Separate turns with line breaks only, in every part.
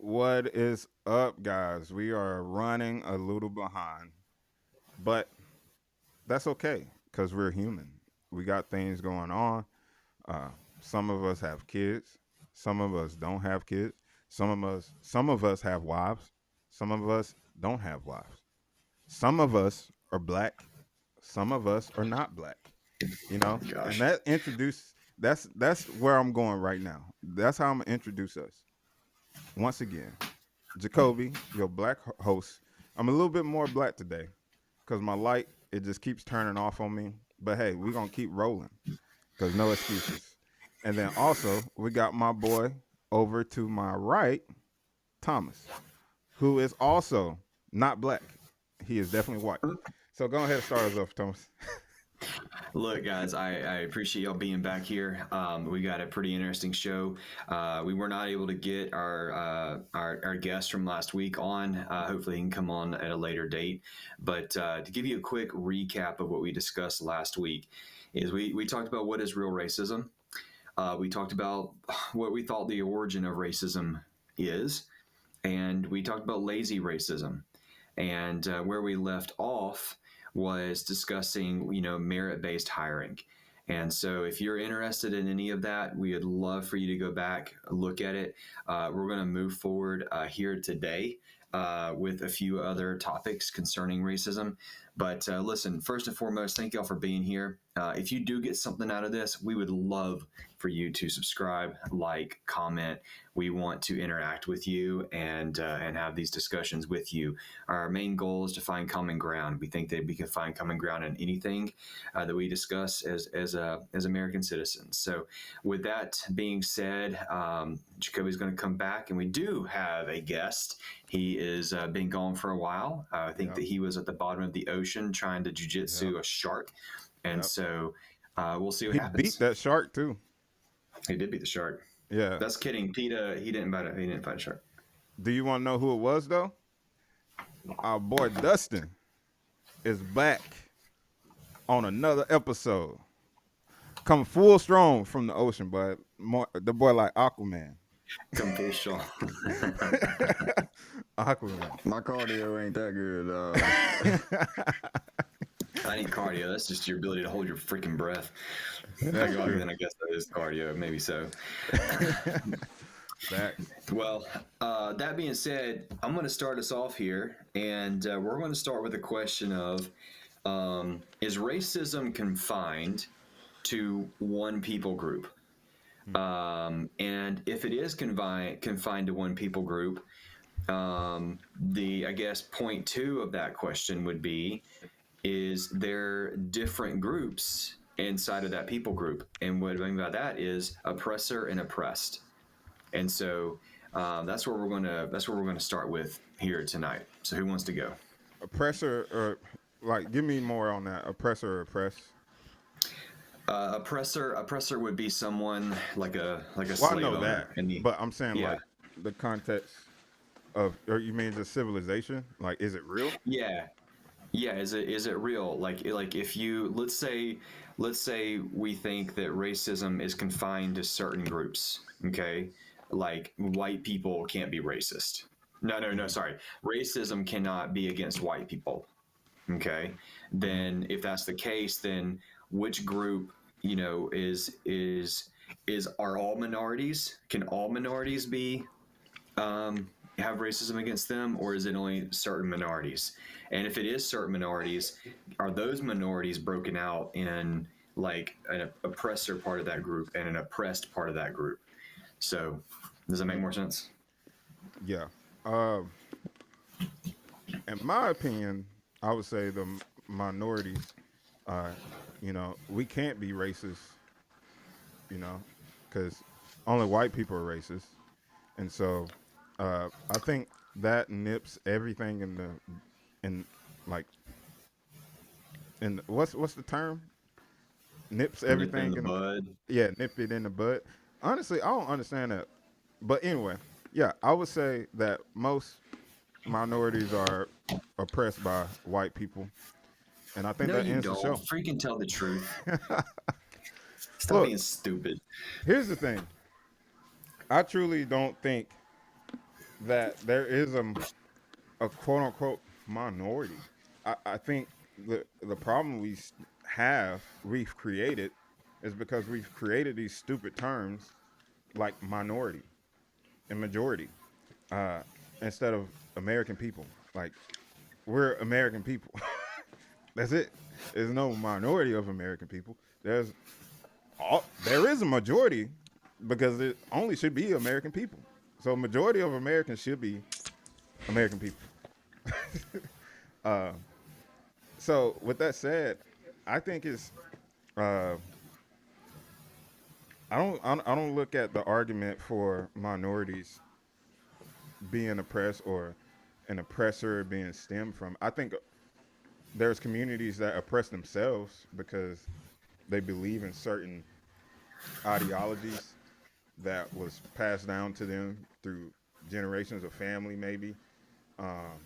What is up, guys? We are running a little behind, but that's okay because we're human. We got things going on. Uh, some of us have kids. Some of us don't have kids. Some of us have wives. Some of us don't have wives. Some of us are black. Some of us are not black. And
Gosh.
that's where I'm going right now. That's how I'm gonna introduce us once again. Jacoby, your black host. I'm a little bit more black today because my light it just keeps turning off on me. But hey, we're gonna keep rolling because no excuses. And then also we got my boy over to my right, Thomas, who is also not black. He is definitely white. So go ahead and start us off, Thomas.
Look, guys, I appreciate y'all being back here. We got a pretty interesting show. We were not able to get our guest from last week on. Hopefully, he can come on at a later date. But to give you a quick recap of what we discussed last week, is we talked about what is real racism. We talked about what we thought the origin of racism is, and we talked about lazy racism. And where we left off was discussing, merit-based hiring. And so, if you're interested in any of that, we would love for you to go back, look at it. We're going to move forward here today with a few other topics concerning racism. But listen, first and foremost, thank y'all for being here. If you do get something out of this, we would love for you to subscribe, like, comment. We want to interact with you and have these discussions with you. Our main goal is to find common ground. We think that we can find common ground in anything that we discuss as American citizens. So, with that being said, Jacoby's going to come back, and we do have a guest. He is been gone for a while. I think that he was at the bottom of the ocean trying to
Yep.
jujitsu a shark, and
Yep.
so we'll see what
He beat
happens.
that shark too.
He did beat the shark.
Yeah.
That's kidding. Peter, he didn't bite. He didn't fight a shark.
Do you want to know who it was though? Our boy Dustin is back on another episode. Coming full strong from the ocean, but more, the boy like Aquaman.
Come full shot.
Aquaman.
My cardio ain't that good.
I need cardio. That's just your ability to hold your freaking breath.
That's true.
Then I guess that is cardio. Maybe so.
Facts.
Well, that being said, I'm going to start us off here, and we're going to start with a question of is racism confined to one people group? And if it is confined to one people group, I guess point two of that question would be, is there different groups inside of that people group? And what I mean by that is oppressor and oppressed. And so that's where we're gonna start with here tonight. So who wants to go?
Oppressor or like give me more on that. Oppressor or oppress.
Oppressor would be someone like a
Well, I
slave
know
owner.
that, but I'm saying
Yeah,
like the context of, or you mean just civilization? Like, is it real?
yeah, yeah. Is it real? Like if you let's say we think that racism is confined to certain groups. Okay, like white people can't be racist. No.
Mm-hmm.
Sorry, racism cannot be against white people. Okay,
Mm-hmm.
then if that's the case, then which group is are all minorities? Can all minorities be have racism against them, or is it only certain minorities? And if it is certain minorities, are those minorities broken out in like an oppressor part of that group and an oppressed part of that group? So does that make more sense?
Yeah. Um, in my opinion, I would say the minorities. Uh, we can't be racist. You know, because only white people are racist, and so I think that nips everything in like in what's the term? Nips
Nip in
everything
the
in the
bud.
yeah, nip it in the bud. Honestly, I don't understand that. But anyway, yeah, I would say that most minorities are oppressed by white people, and I think
No,
that
you
ends the
don't.
show.
Freaking tell the truth. Stop
Look,
being stupid.
here's the thing. I truly don't think that there is a quote unquote minority. I think the problem we've created is because we've created these stupid terms like minority and majority uh, instead of American people. Like we're American people. That's it. There's no minority of American people. There is a majority because it only should be American people. So majority of Americans should be American people. uh, so with that said, I think it's uh, I don't look at the argument for minorities being oppressed or an oppressor being stemmed from. I think there's communities that oppress themselves because they believe in certain ideologies that was passed down to them through generations of family, maybe. Um,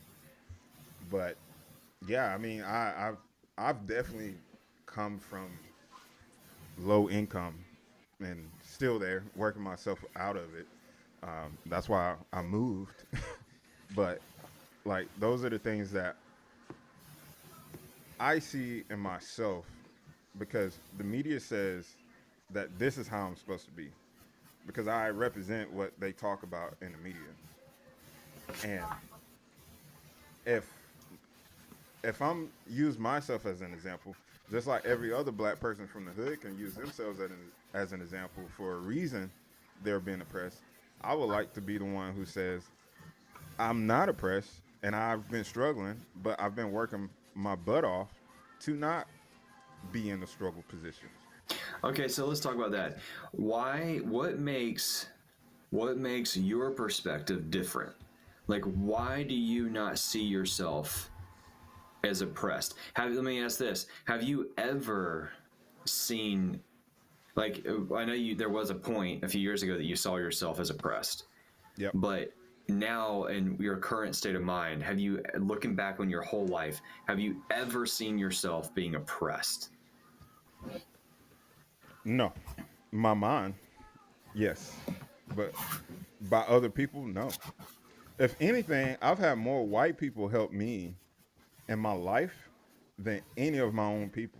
but yeah, I mean, I've definitely come from low income and still there, working myself out of it. That's why I moved. But like, those are the things that I see in myself because the media says that this is how I'm supposed to be because I represent what they talk about in the media. And if I'm use myself as an example, just like every other black person from the hood can use themselves as an example for a reason they're being oppressed, I would like to be the one who says I'm not oppressed and I've been struggling, but I've been working my butt off to not be in a struggle position.
Okay, so let's talk about that. Why? What makes your perspective different? Like, why do you not see yourself as oppressed? Let me ask this: have you ever seen, like, I know there was a point a few years ago that you saw yourself as oppressed,
Yep.
but now in your current state of mind, have you, looking back on your whole life, have you ever seen yourself being oppressed?
No. My mind, yes. But by other people, no. If anything, I've had more white people help me in my life than any of my own people.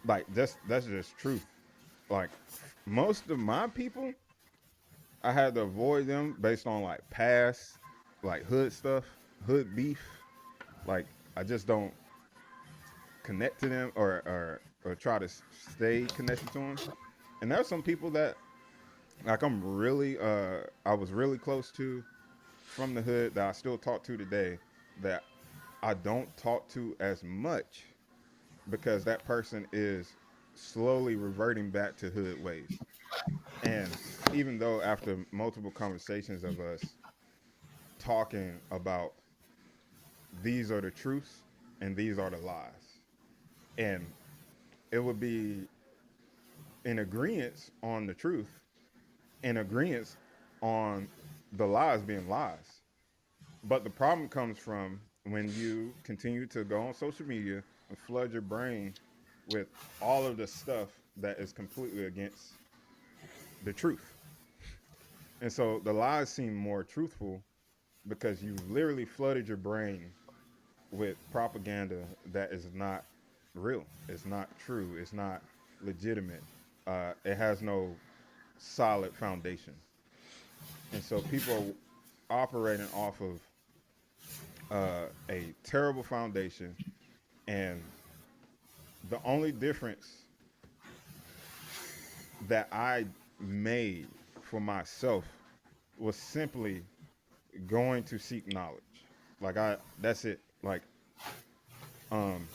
Like that's just truth. Like most of my people, I had to avoid them based on like past, like hood stuff, hood beef. Like I just don't connect to them or try to stay connected to them. And there's some people that like I was really close to from the hood that I still talk to today that I don't talk to as much because that person is slowly reverting back to hood ways. And even though after multiple conversations of us talking about these are the truths and these are the lies, and it would be in agreement on the truth, in agreement on the lies being lies. But the problem comes from when you continue to go on social media and flood your brain with all of the stuff that is completely against the truth. And so the lies seem more truthful because you've literally flooded your brain with propaganda that is not real. It's not true. It's not legitimate. It has no solid foundation. And so people are operating off of a terrible foundation. And the only difference that I made for myself was simply going to seek knowledge. That's it. Like, um,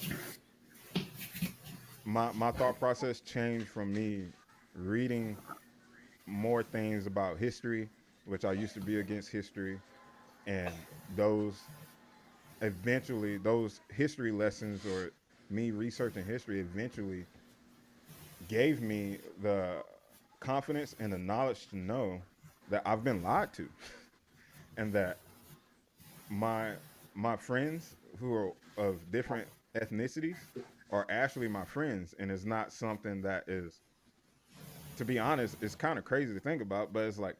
my thought process changed from me reading more things about history, which I used to be against history, and those history lessons or me researching history eventually gave me the confidence and the knowledge to know that I've been lied to and that my my friends who are of different ethnicities are actually my friends and it's not something that is, to be honest, it's kind of crazy to think about, but it's like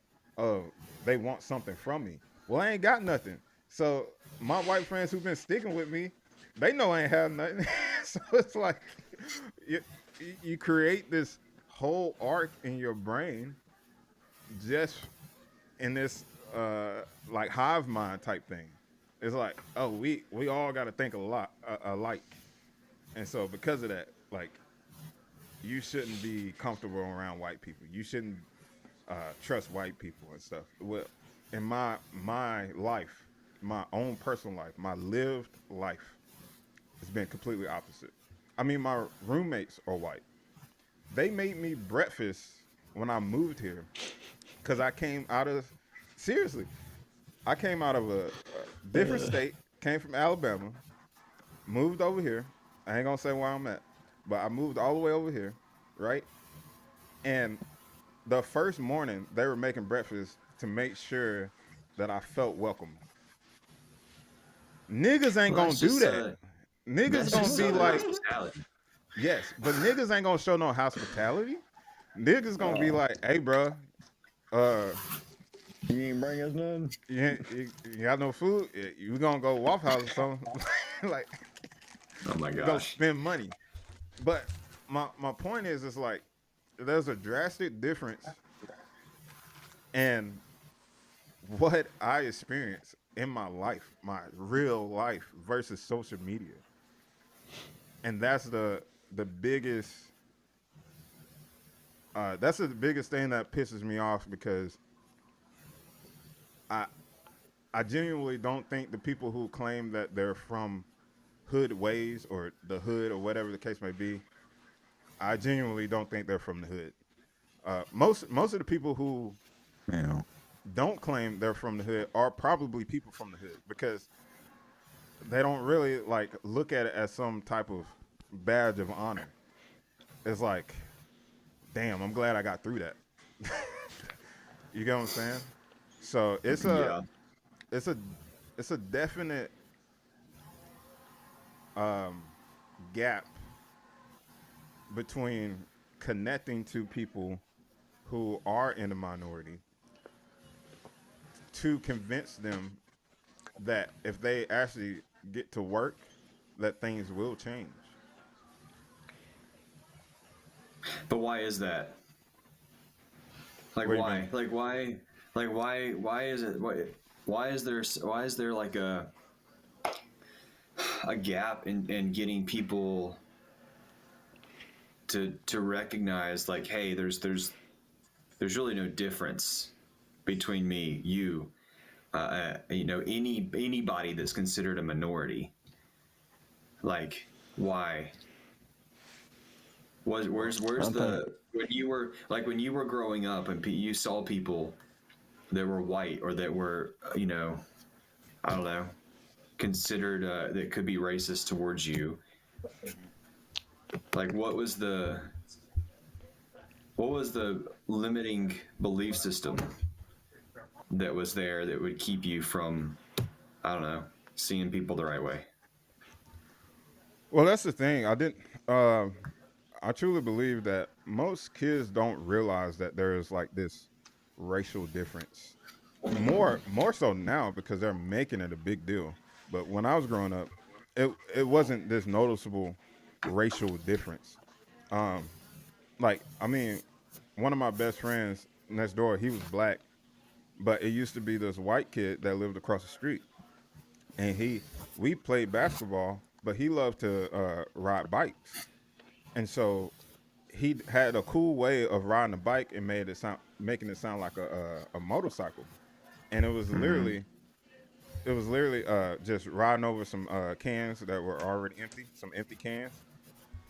they want something from me. Well, I ain't got nothing. So my white friends who've been sticking with me, they know I ain't have nothing. So it's like you, you create this whole arc in your brain just in this like hive mind type thing. It's like, oh, we all got to think a lot alike, and so because of that, like you shouldn't be comfortable around white people. You shouldn't trust white people and stuff. Well, in my life, my own personal life, my lived life, has been completely opposite. I mean, my roommates are white. They made me breakfast when I moved here because I came out of seriously. I came out of a different state, came from Alabama, moved over here. I ain't gonna say where I'm at, but I moved all the way over here, right? And the first morning they were making breakfast to make sure that I felt welcome. Niggas ain't
Well,
gonna do that. Niggas
that's
gonna
just
be
Southern
like,
hospitality.
yes, but niggas ain't gonna show no hospitality. Niggas gonna be
Oh,
like, hey, bro, uh,
you ain't bring us nothing?
you got no food? You gonna go Waffle House or something? Like,
Oh my
go
gosh.
spend money. But my point is, it's like there's a drastic difference in what I experience in my life, my real life versus social media. And that's the biggest thing that pisses me off because I I genuinely don't think the people who claim that they're from hood ways or the hood or whatever the case may be, I genuinely don't think they're from the hood. Most of the people who
Yeah.
don't claim they're from the hood are probably people from the hood because they don't really like look at it as some type of badge of honor. It's like, damn, I'm glad I got through that. You get what I'm saying? So
Yeah.
it's a it's a definite um, gap between connecting to people who are in the minority to convince them that if they actually get to work, that things will change.
But why is that? Like
What do you mean?
why? Like why? Like why is it why is there like a gap in getting people to recognize like, hey, there's really no difference between me, you, anybody that's considered a minority. Like why? Where's
I think
the when you were growing up and you saw people that were white or that were I don't know, considered that could be racist towards you. Like what was the limiting belief system that was there that would keep you from, I don't know, seeing people the right way?
Well, that's the thing. I truly believe that most kids don't realize that there is like this racial difference. More so now because they're making it a big deal. But when I was growing up, it wasn't this noticeable racial difference. Um, like I mean, one of my best friends next door, he was black, but it used to be this white kid that lived across the street, and we played basketball, but he loved to ride bikes, and so he had a cool way of riding a bike and making it sound like a motorcycle, and
mm-hmm.
it was literally just riding over some cans that were already empty, some empty cans,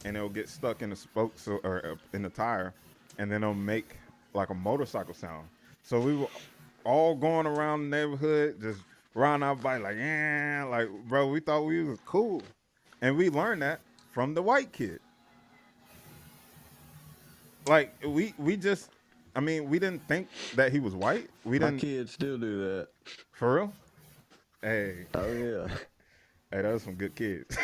and it'll get stuck in the spokes or in the tire, and then it'll make like a motorcycle sound. So we were all going around the neighborhood, just riding our bike like, yeah, like bro, we thought we was cool, and we learned that from the white kid. Like we just, I mean, we didn't think that he was white. We
My
didn't
kids still do that.
for real. Hey,
Oh yeah.
hey, those some good kids.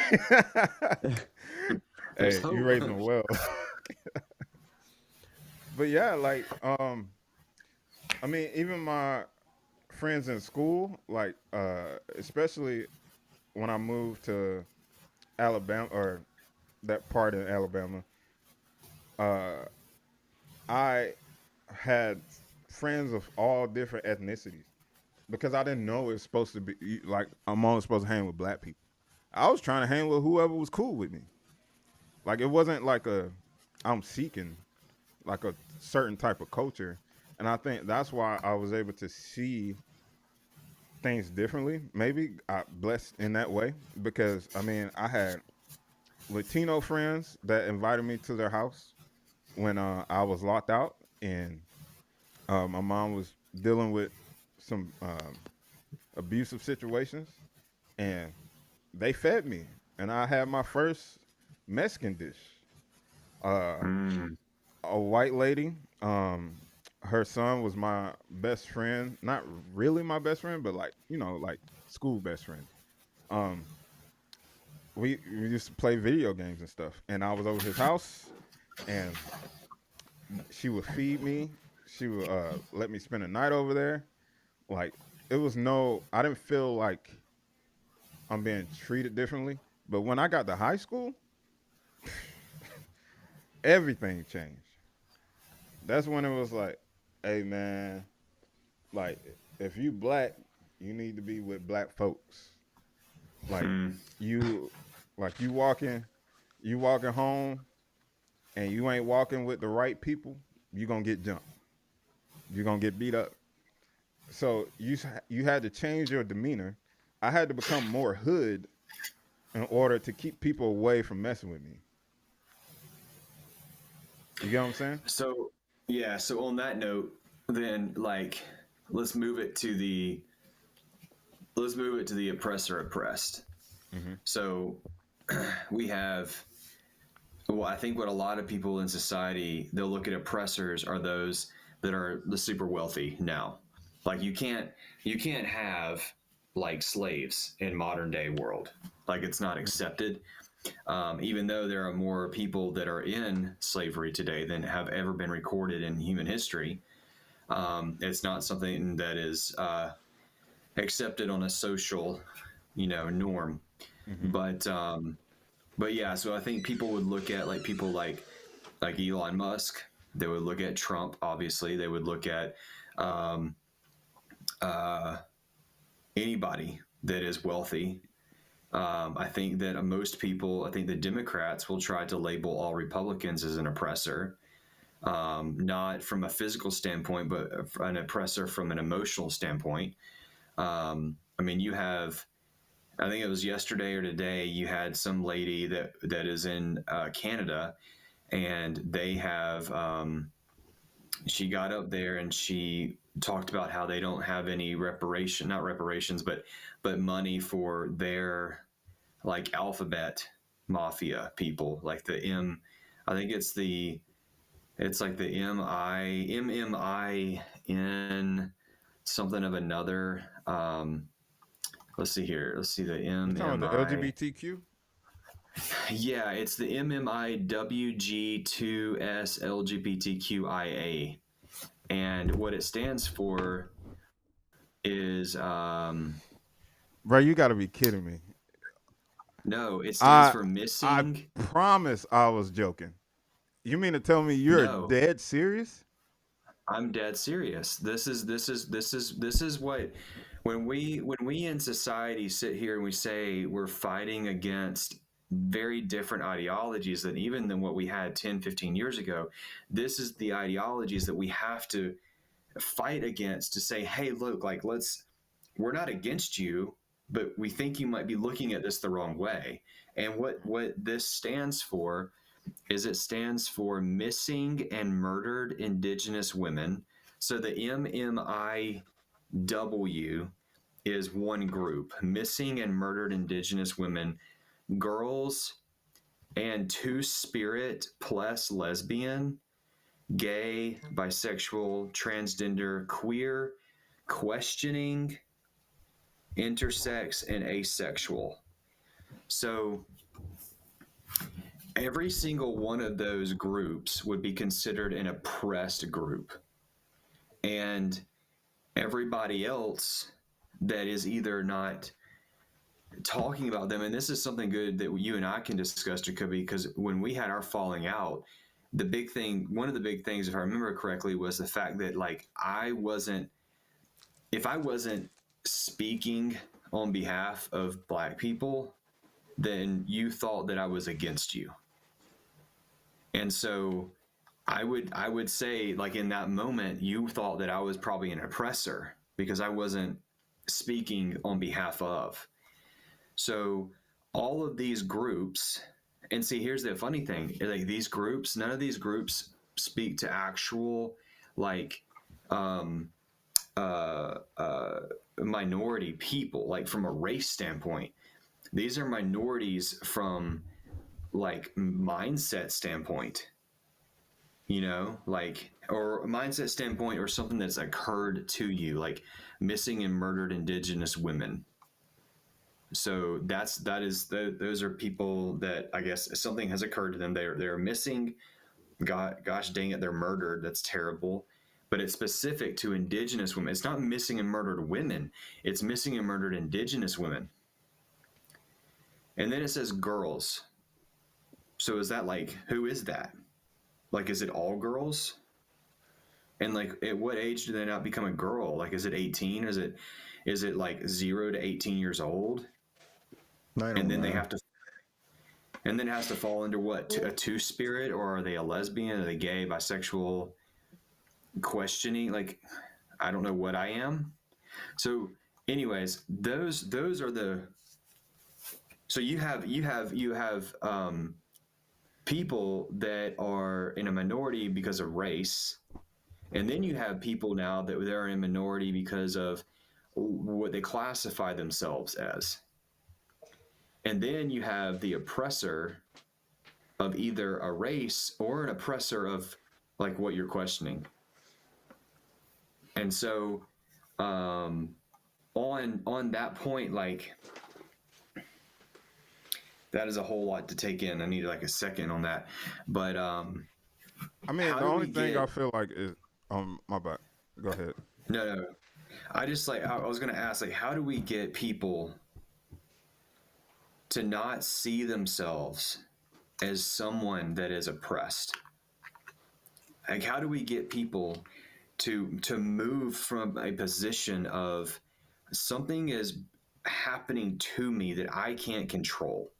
There's
Hey, you
hope.
raising them well. But yeah, like I mean, even my friends in school, like especially when I moved to Alabama or that part in Alabama, uh, I had friends of all different ethnicities because I didn't know it's supposed to be like I'm only supposed to hang with black people. I was trying to hang with whoever was cool with me. Like it wasn't like a I'm seeking like a certain type of culture, and I think that's why I was able to see things differently. Maybe I blessed in that way because I mean I had Latino friends that invited me to their house when I was locked out, and my mom was dealing with some abusive situations, and they fed me, and I had my first Mexican dish. Uh,
Mm.
a white lady. Her son was my best friend. Not really my best friend, but like like school best friend. Um, we used to play video games and stuff, and I was over his house, and she would feed me. She would let me spend a night over there. Like it was no, I didn't feel like I'm being treated differently. But when I got to high school, everything changed. That's when it was like, hey man, like if you black, you need to be with black folks. Like
Mm.
you, like you walking home, and you ain't walking with the right people, you gonna get jumped. You're gonna get beat up. So you had to change your demeanor. I had to become more hood in order to keep people away from messing with me. You get what I'm saying?
So yeah, so on that note, then like let's move it to the let's move it to the oppressor oppressed.
Mm-hmm.
So we have well, I think what a lot of people in society they'll look at oppressors are those that are the super wealthy now. Like you can't have like slaves in modern day world. Like it's not accepted. Even though there are more people that are in slavery today than have ever been recorded in human history, it's not something that is accepted on a social, norm.
Mm-hmm.
But yeah, so I think people would look at like people like Elon Musk. They would look at Trump. Obviously, they would look at um, uh, anybody that is wealthy. I think that most people, I think the Democrats will try to label all Republicans as an oppressor, not from a physical standpoint, but an oppressor from an emotional standpoint. I mean, you have, I think it was yesterday or today, you had some lady that is in Canada, and they have, she got up there and she talked about how they don't have any not reparations, but money for their like alphabet mafia people, like the I think it's like the MMIN something of another. Let's see here. Let's see the
You talking about the
MMI.
LGBTQ?
Yeah, it's the MMIWG2S and what it stands for is
Bro, you got to be kidding me.
no, it stands
I
for
I
missing.
promise I was joking. You mean to tell me you're
No,
dead serious?
I'm dead serious. This is what when we in society sit here and we say we're fighting against very different ideologies than even than what we had 10, 15 years ago. This is the ideologies that we have to fight against to say, hey, look, like we're not against you, but we think you might be looking at this the wrong way. And what this stands for is it stands for Missing and Murdered Indigenous Women. So the MMIW is one group, Missing and Murdered Indigenous Women, girls and two-spirit plus lesbian, gay, bisexual, transgender, queer, questioning, intersex, and asexual. So every single one of those groups would be considered an oppressed group. And everybody else that is either not talking about them. And this is something good that you and I can discuss, Jacoby, because when we had our falling out, one of the big things, if I remember correctly, was the fact that like if I wasn't speaking on behalf of Black people, then you thought that I was against you. And so I would say, like, in that moment, you thought that I was probably an oppressor because I wasn't speaking on behalf of. So all of these groups, and see, here's the funny thing, like these groups, none of these groups speak to actual like minority people, like from a race standpoint. These are minorities from like mindset standpoint, like, or mindset standpoint, or something that's occurred to you, like missing and murdered Indigenous women. So those are people that I guess something has occurred to them. They're missing. Gosh dang it, they're murdered. That's terrible. But it's specific to Indigenous women. It's not missing and murdered women. It's missing and murdered Indigenous women. And then it says girls. So is that like, who is that? Like, is it all girls? And like, at what age do they not become a girl? Like, is it 18? Is it like 0 to 18 years old? And then they have to, and then it has to fall into what? A two-spirit, or are they a lesbian? Are they gay, bisexual? Questioning, like, I don't know what I am. So anyways, those are the, so you have people that are in a minority because of race, and then you have people now that they're in a minority because of what they classify themselves as. And then you have the oppressor of either a race or an oppressor of like what you're questioning. And so on that point, like, that is a whole lot to take in. I need like a second on that. But
I mean, the only thing I feel like is my bad. Go ahead.
No. I just like, I was gonna ask, like, how do we get people to not see themselves as someone that is oppressed? Like, how do we get people to move from a position of something is happening to me that I can't control,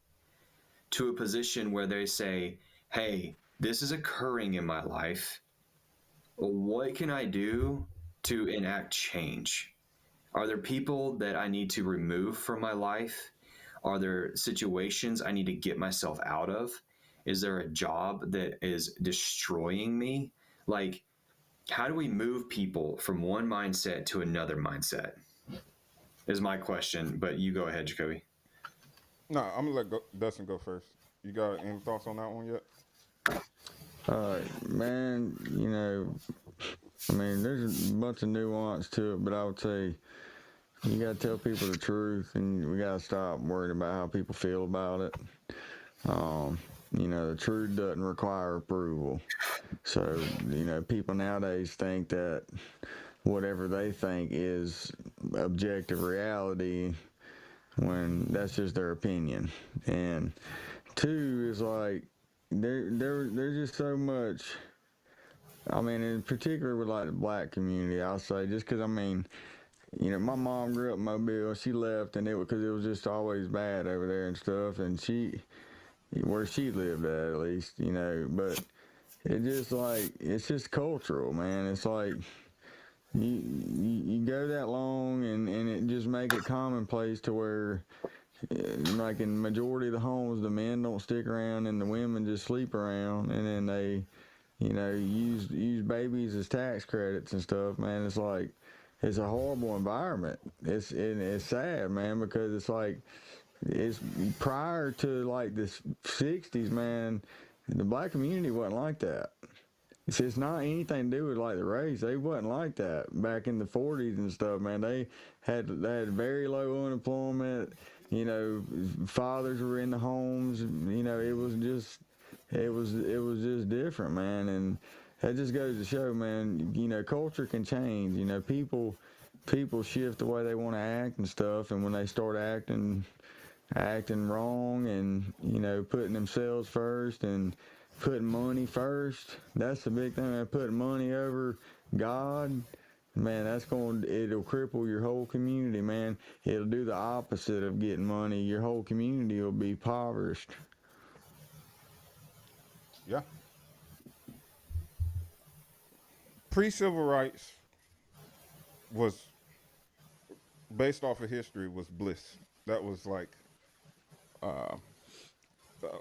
to a position where they say, hey, this is occurring in my life. What can I do to enact change? Are there people that I need to remove from my life? Are there situations I need to get myself out of? Is there a job that is destroying me? Like, how do we move people from one mindset to another mindset? Is my question, but you go ahead, Jacoby.
No, I'm gonna let Dustin go first. You got any thoughts on that one yet?
Man, I mean, there's a bunch of nuance to it, but I would say you got to tell people the truth, and we got to stop worrying about how people feel about it. The truth doesn't require approval. So, people nowadays think that whatever they think is objective reality when that's just their opinion. And two is like, there's just so much. I mean, in particular with like the Black community, I'll say, just because, I mean, my mom grew up in Mobile. She left, and because it was just always bad over there and stuff. And where she lived at least, but it just like, it's just cultural, man. It's like you go that long, and it just make it commonplace to where, like in the majority of the homes, the men don't stick around and the women just sleep around, and then they, use babies as tax credits and stuff, man. It's like, it's a horrible environment. It's sad, man, because it's like, it's prior to like the 60s, man, the Black community wasn't like that. It's not anything to do with like the race. They wasn't like that back in the 40s and stuff, man. They had very low unemployment. Fathers were in the homes. It was just different, man. And that just goes to show, man. Culture can change. People people shift the way they want to act and stuff, and when they start acting wrong and putting themselves first and putting money first, that's the big thing. Putting money over God, man, it'll cripple your whole community, man. It'll do the opposite of getting money. Your whole community will be impoverished.
Yeah. Pre-civil rights was based off of history was bliss. That was like uh,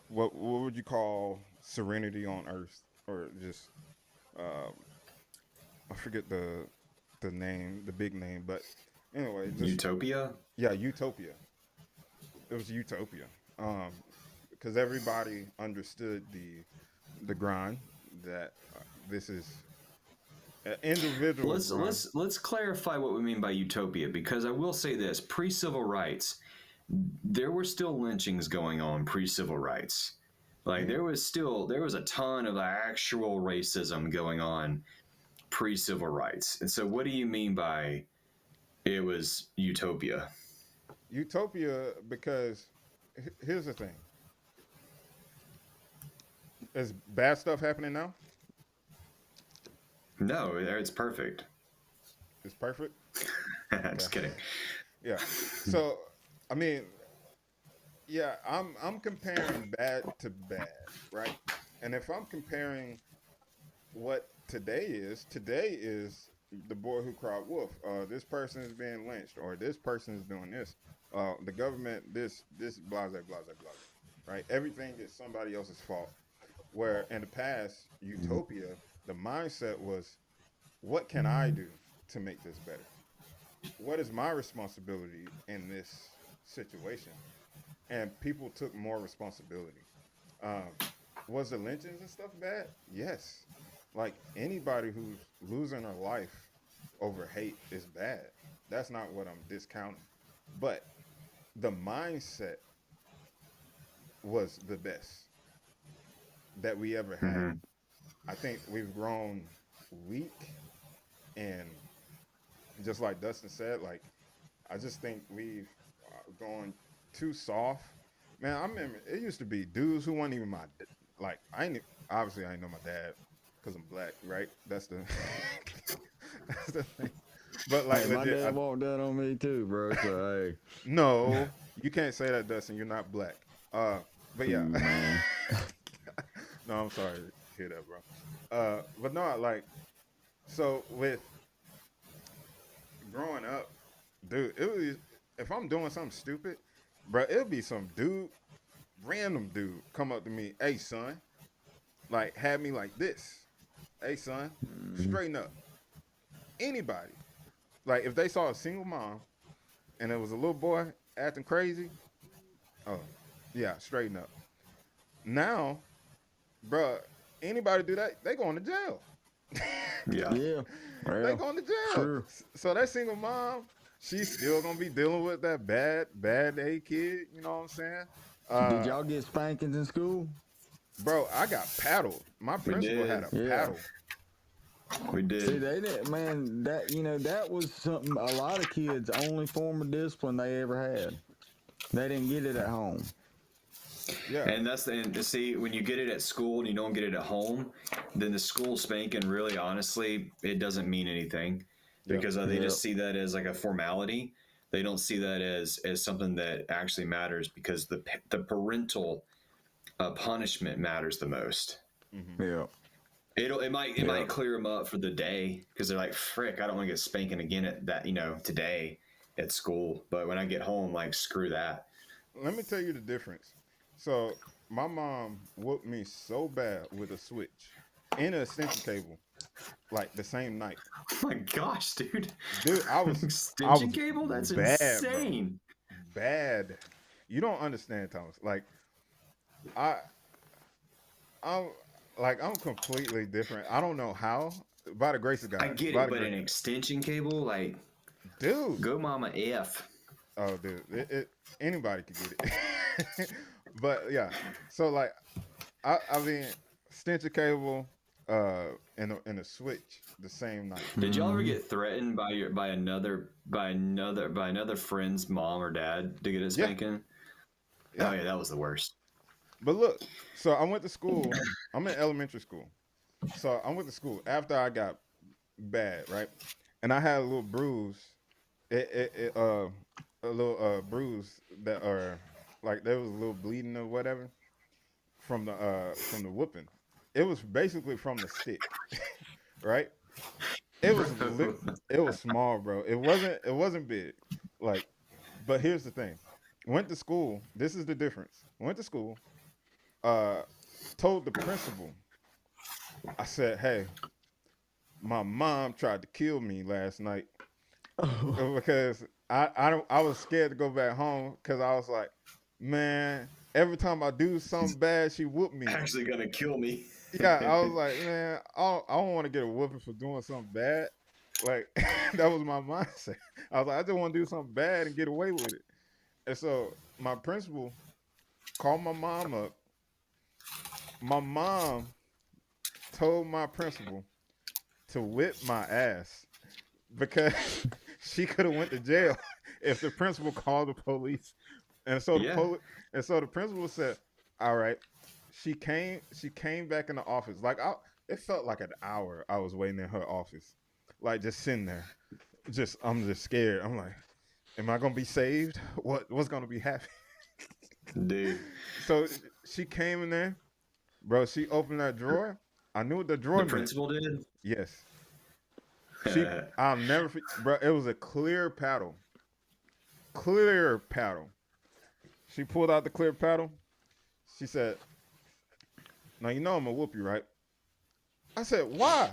what would you call serenity on earth, or just uh, I forget the name, the big name, but anyway, just
Utopia.
yeah, utopia. It was utopia, because everybody understood the grind that this is an individual
Let's
grind.
let's clarify what we mean by utopia, because I will say this: pre-civil rights, there were still lynchings going on pre-civil rights. Like there was a ton of actual racism going on pre-civil rights. And so what do you mean by it was utopia?
Utopia, because here's the thing: is bad stuff happening now?
No, it's perfect.
It's perfect.
Just kidding.
Yeah. So, I mean, yeah, I'm comparing bad to bad, right? And if I'm comparing what today is the boy who cried wolf. This person is being lynched, or this person is doing this. The government, this blah blah blah blah, right? Everything is somebody else's fault. Where in the past, utopia, the mindset was, what can I do to make this better? What is my responsibility in this situation? And people took more responsibility. Um, was the lynchings and stuff bad? Yes. Like anybody who's losing their life over hate is bad. That's not what I'm discounting. But the mindset was the best that we ever had. I think we've grown weak, and just like Dustin said, like I just think we've gone too soft. Man, I remember it used to be dudes who weren't even like I ain't obviously I ain't know my dad because I'm black, right? That's the that's the thing. But like
Hey, my
legit,
dad walked out on me too, bro. So
no, you can't say that, Dustin. You're not black. But
hey,
yeah,
man.
no, I'm sorry to hear that, bro. But no, like so with growing up, dude, it was if I'm doing something stupid, bro, it'll be some dude, random dude, come up to me, hey son, like have me like this, hey son, straighten up. Anybody, like if they saw a single mom and it was a little boy acting crazy, oh yeah, straighten up. Now, bro, anybody do that, they going to jail.
Yeah.
Yeah.
They
Well,
going to jail.
true.
So that single mom, she's still gonna be dealing with that bad A kid. You know what I'm saying?
Did
Uh,
y'all get spankings in school?
bro, I got paddled. My
We
principal had
did.
a
Yeah.
paddle.
We
See,
did.
they didn't, man. That was something a lot of kids' only form of discipline they ever had. They didn't get it at home.
Yeah,
And and see, when you get it at school and you don't get it at home, then the school spanking really, honestly, it doesn't mean anything,
yeah,
because they
Yep.
just see that as like a formality. They don't see that as something that actually matters, because the parental punishment matters the most.
hmm
Yep.
It might
Yep.
clear them up for the day, because they're like, frick, I don't want to get spanking again at that, today at school. But when I get home, like, screw that.
Let me tell you the difference. So my mom whooped me so bad with a switch and an extension cable, like the same night.
Oh my gosh, dude.
Dude, I
Extension
was
cable? That's
bad, bro.
insane.
Bad. You don't understand, Thomas. Like I I'm I'm completely different. I don't know how. By the grace of
I
God.
get
By
it,
the
but
grace,
an extension cable, like,
dude.
go mama F.
Oh, dude. Anybody could get it. But yeah. So like, I mean, extension cable. in a switch the same night.
Did y'all ever get threatened by another friend's mom or dad to get a
Yeah,
spanking?
yeah.
Oh yeah, that was the worst.
But look, so I went to school. I'm in elementary school. So I went to school after I got bad, right? And I had a little bruise. A little bruise that are like there was a little bleeding or whatever from the whooping. It was basically from the stick, right? It was
Bro.
it was small, bro. It wasn't big. Like, but here's the thing. Went to school. This is the difference. Went to school. Uh, told the principal. I said, "Hey, my mom tried to kill me last night because I was scared to go back home because I was like, man, every time I do something bad, she whoop me.
Actually gonna kill me.
Yeah, I was like, man, I don't want to get a whooping for doing something bad. Like that was my mindset. I was like, I just want to do something bad and get away with it. And so my principal called my mom up. My mom told my principal to whip my ass because she could have went to jail if the principal called the police. And so
Yeah.
the principal said, "All right." She came back in the office. Like it felt like an hour I was waiting in her office. Like just sitting there. I'm just scared. I'm like, am I going to be saved? What's going to be happening?
Dude.
So she came in there. Bro, she opened that drawer. I knew what the drawer
The
meant.
principal did?
Yes. I'll never, bro. It was a clear paddle. Clear paddle. She pulled out the clear paddle. She said, "Now you know I'm gonna whoop you, right?" I said, "Why?"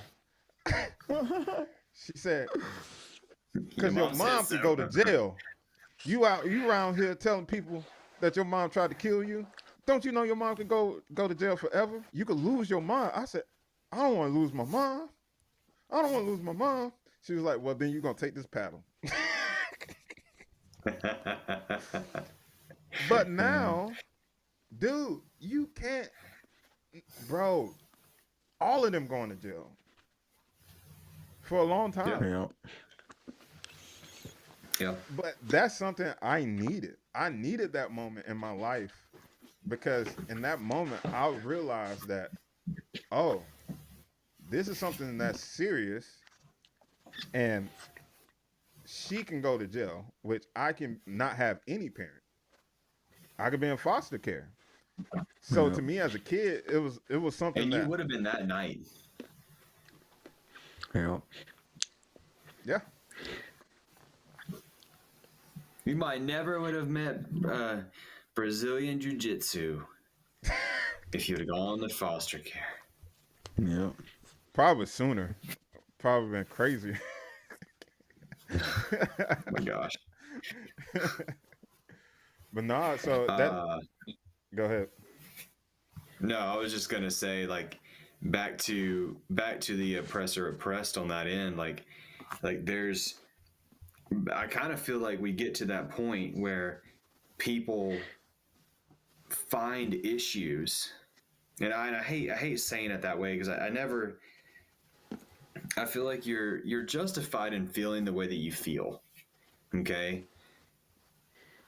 She said, "Because your mom
said
could
so.
go to jail. You around here telling people that your mom tried to kill you. Don't you know your mom could go to jail forever? You could lose your mom." I said, "I don't want to lose my mom. I don't want to lose my mom." She was like, "Well, then you're gonna take this paddle." But now, dude, you can't, bro. All of them going to jail for a long time.
Yeah.
Yeah.
But that's something I needed. I needed that moment in my life because in that moment I realized that, oh, this is something that's serious, and she can go to jail, which I can not have any parent. I could be in foster care. So
Yeah.
to me as a kid, it was something
And you
that,
would have been that night.
Yeah.
yeah,
You might never would have met Brazilian Jiu-Jitsu if you'd have gone to foster care.
Yeah.
probably sooner, probably been crazier.
Oh my gosh.
But nah, so that go ahead.
No, I was just gonna say, like, back to the oppressor oppressed on that end, like there's, I kind of feel like we get to that point where people find issues, and I hate saying it that way because I never, I feel like you're justified in feeling the way that you feel, okay?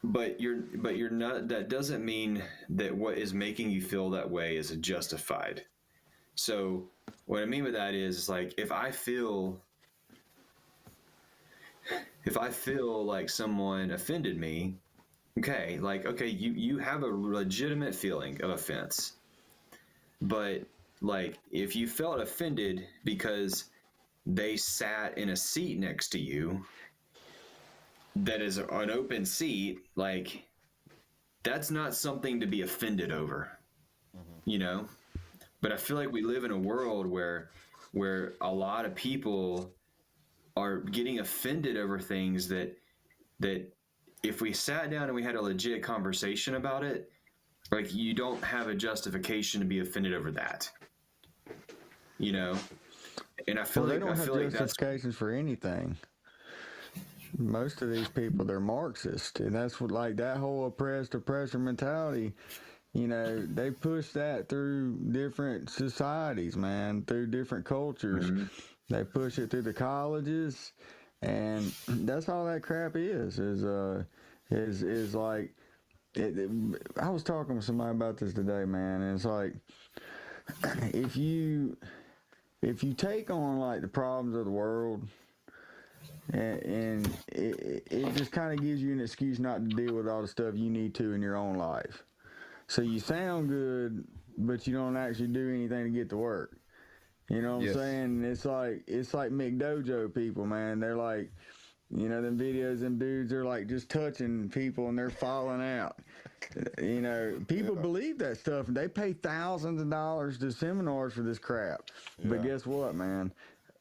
But you're not. That doesn't mean that what is making you feel that way is justified. So what I mean by that is like if I feel like someone offended me, okay, like okay, you have a legitimate feeling of offense, but like if you felt offended because they sat in a seat next to you that is an open seat, like that's not something to be offended over, you know? But I feel like we live in a world where a lot of people are getting offended over things that if we sat down and we had a legit conversation about it, like you don't have a justification to be offended over that. You know? And I feel
Well, they
like
don't have
that's
justifications for anything. Most of these people, they're Marxist, and that's what, like that whole oppressor mentality. they push that through different societies, man, through different cultures.
Mm-hmm.
They push it through the colleges, and that's all that crap is like. I was talking with somebody about this today, man, and it's like if you take on like the problems of the world, and it just kind of gives you an excuse not to deal with all the stuff you need to in your own life. So you sound good, but you don't actually do anything to get to work. You know what
Yes.
I'm saying? It's like McDojo people, man. They're like, them videos, them dudes are like just touching people and they're falling out. People believe that stuff, and they pay thousands of dollars to seminars for this crap. But
Yeah.
guess what, man?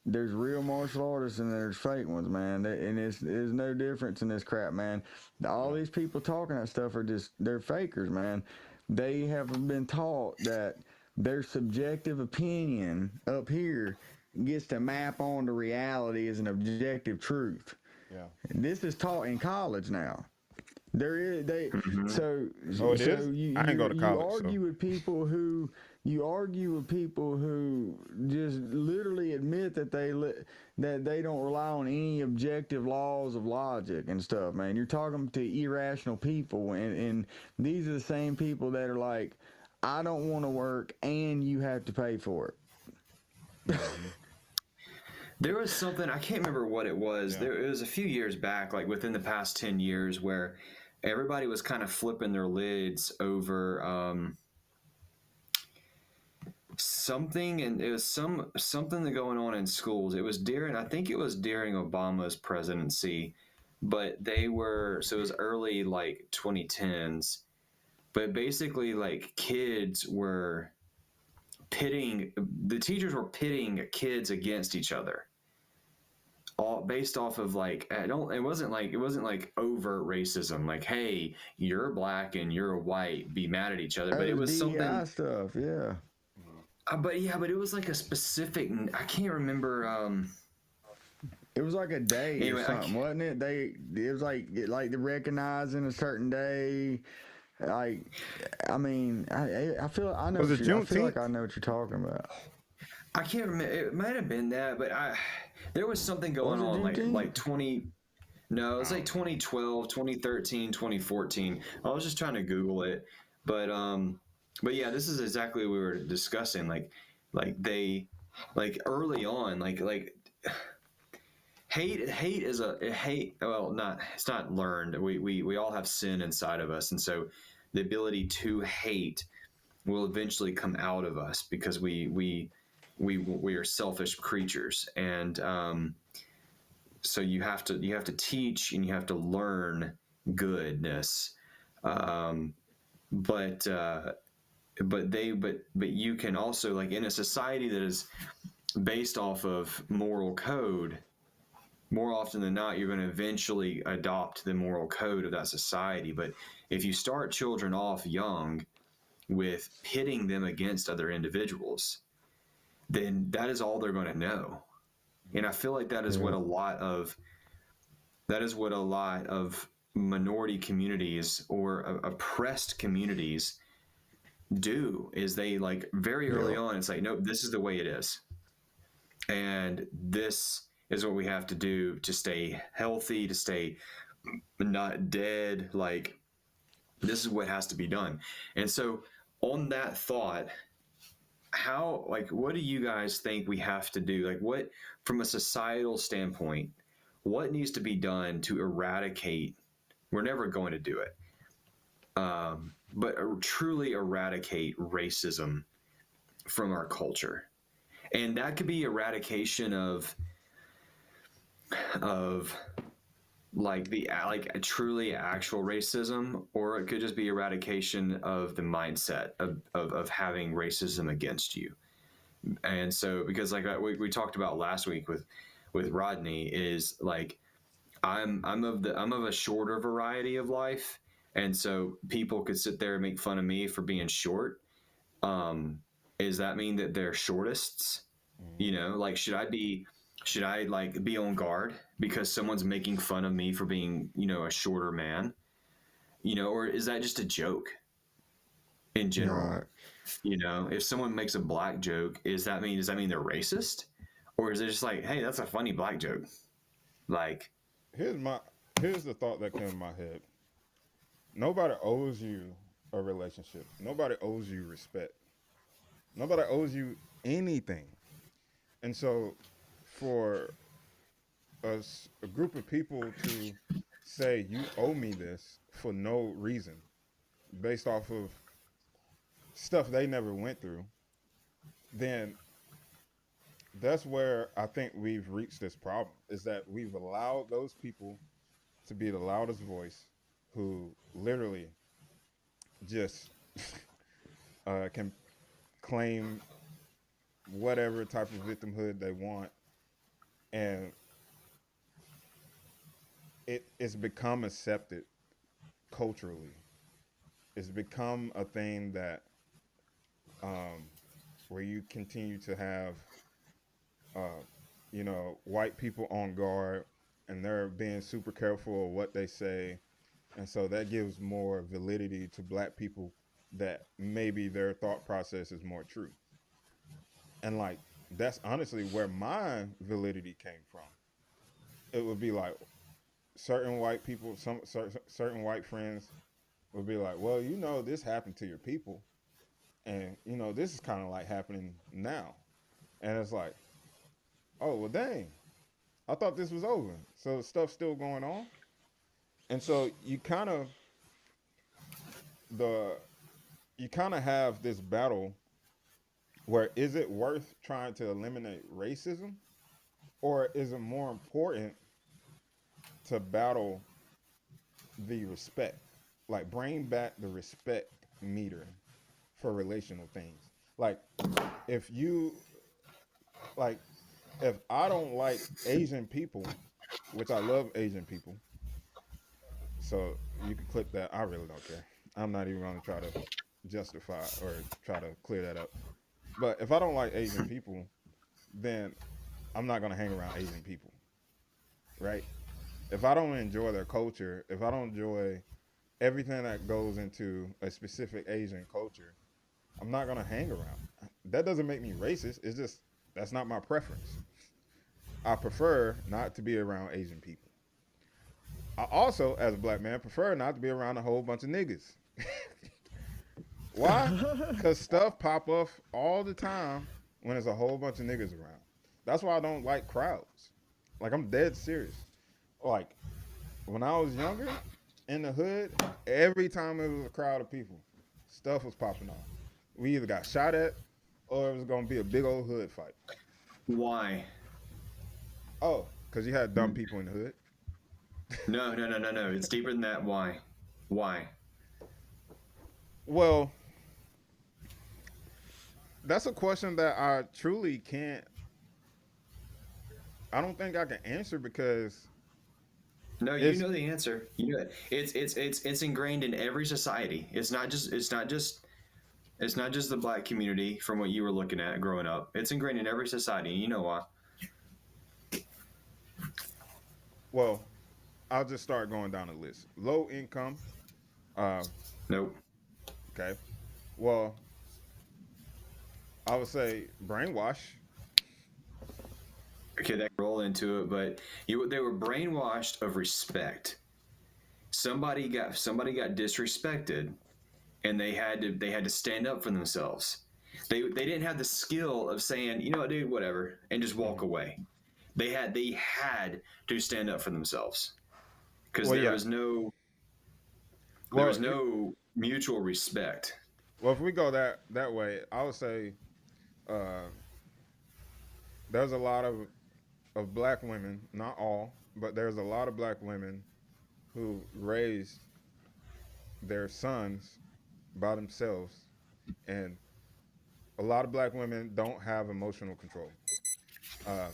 There's real martial artists and there's fake ones, man. And there's no difference in this crap, man. All these people talking that stuff they're fakers, man. They have been taught that their subjective opinion up here gets to map on to reality as an objective truth.
Yeah.
And this is taught in college now. There is
Mm-hmm.
so
Oh, it
so
is?
you
I didn't go to
you
college,
argue with people who just literally admit that they don't rely on any objective laws of logic and stuff, man. You're talking to irrational people, and these are the same people that are like, I don't want to work and you have to pay for it.
There was something, I can't remember what it was.
Yeah.
It was a few years back, like within the past 10 years, where everybody was kind of flipping their lids over something, and it was something that going on in schools. I think it was during Obama's presidency, but so it was early like 2010s, but basically like the teachers were pitting kids against each other, all based off of like, it wasn't like overt racism, like, hey, you're black and you're white, be mad at each other, but it was
DEI
something
stuff, yeah.
but it was like a specific, I can't remember.
It was like a day
Anyway,
or something, wasn't it? It was like the recognizing a certain day. Like, I mean, I feel I know.
Was it
I feel
Juneteenth?
like I know what you're talking about.
I can't remember. It might have been that, but there was something going
Was it
on
Juneteenth?
like 20. No, it was like 2012, 2013, 2014. I was just trying to Google it, but yeah, this is exactly what we were discussing. Like they, like early on, like hate is a hate. Well, it's not learned. We all have sin inside of us, and so the ability to hate will eventually come out of us because we are selfish creatures, and so you have to teach and you have to learn goodness, but you can also, like, in a society that is based off of moral code, more often than not, you're going to eventually adopt the moral code of that society. But if you start children off young with pitting them against other individuals, then that is all they're going to know. And I feel like that is what a lot of minority communities or oppressed communities do, is they, like, very early on, it's like, nope, this is the way it is. And this is what we have to do to stay healthy, to stay not dead. Like, this is what has to be done. And so on that thought, what do you guys think we have to do? Like, what, from a societal standpoint, what needs to be done to eradicate? We're never going to do it, but truly eradicate racism from our culture. And that could be eradication of like a truly actual racism, or it could just be eradication of the mindset of having racism against you. And so, because like we talked about last week with Rodney, is like, I'm of a shorter variety of life, and so people could sit there and make fun of me for being short. Does that mean that they're shortists? Like, should I like be on guard because someone's making fun of me for being, a shorter man? Or is that just a joke? in general.
Right.
You know, if someone makes a black joke, does that mean they're racist? Or is it just like, hey, that's a funny black joke? Like,
Here's my here's the thought that came in my head. Nobody owes you a relationship. Nobody owes you respect. Nobody owes you anything. And so for a group of people to say you owe me this for no reason based off of stuff they never went through, then that's where I think we've reached this problem is that we've allowed those people to be the loudest voice who literally just can claim whatever type of victimhood they want, and it's become accepted culturally. It's become a thing that um, where you continue to have uh, white people on guard, and they're being super careful of what they say, and so that gives more validity to black people that maybe their thought process is more true. And like that's honestly where my validity came from. It would be like certain white people, some certain white friends would be like, "Well, this happened to your people, and this is kind of like happening now." And it's like, "Oh, well, dang, I thought this was over." So stuff's still going on, and so the you kind of have this battle where is it worth trying to eliminate racism, or is it more important to battle the respect, like bring back the respect meter for relational things? Like if you like if I don't like Asian people, which I love Asian people, so you can clip that. I really don't care. I'm not even going to try to justify or try to clear that up. But if I don't like Asian people, then I'm not going to hang around Asian people, right? If I don't enjoy their culture, if I don't enjoy everything that goes into a specific Asian culture, I'm not going to hang around. That doesn't make me racist. It's just that's not my preference. I prefer not to be around Asian people. I also, as a black man, prefer not to be around a whole bunch of niggas. Why? Because stuff pop up all the time when there's a whole bunch of niggas around. That's why I don't like crowds. Like, I'm dead serious. Like, when I was younger in the hood, every time it was a crowd of people, stuff was popping off. We either got shot at or it was going to be a big old hood fight.
why?
Oh, because you had dumb people in the hood.
No, no, no, no, no. It's deeper than that. Why? Why?
Well, that's a question that I truly can't. I don't think I can answer because
No, you
it's
know the answer. You know it. It's ingrained in every society. It's not just the black community from what you were looking at growing up. It's ingrained in every society. And you know why?
well, I'll just start going down the list. Low income. Uh,
Nope.
okay. Well, I would say brainwash.
Okay, that can roll into it, but they were brainwashed of respect. Somebody got disrespected, and they had to stand up for themselves. They didn't have the skill of saying, you know what, dude, whatever, and just walk away. They had to stand up for themselves because
Well,
there
yeah.
was no there
Well,
was no mutual respect.
well, if we go that way, I would say uh, there's a lot of black women, not all, but there's a lot of black women who raised their sons by themselves, and a lot of black women don't have emotional control. Uh,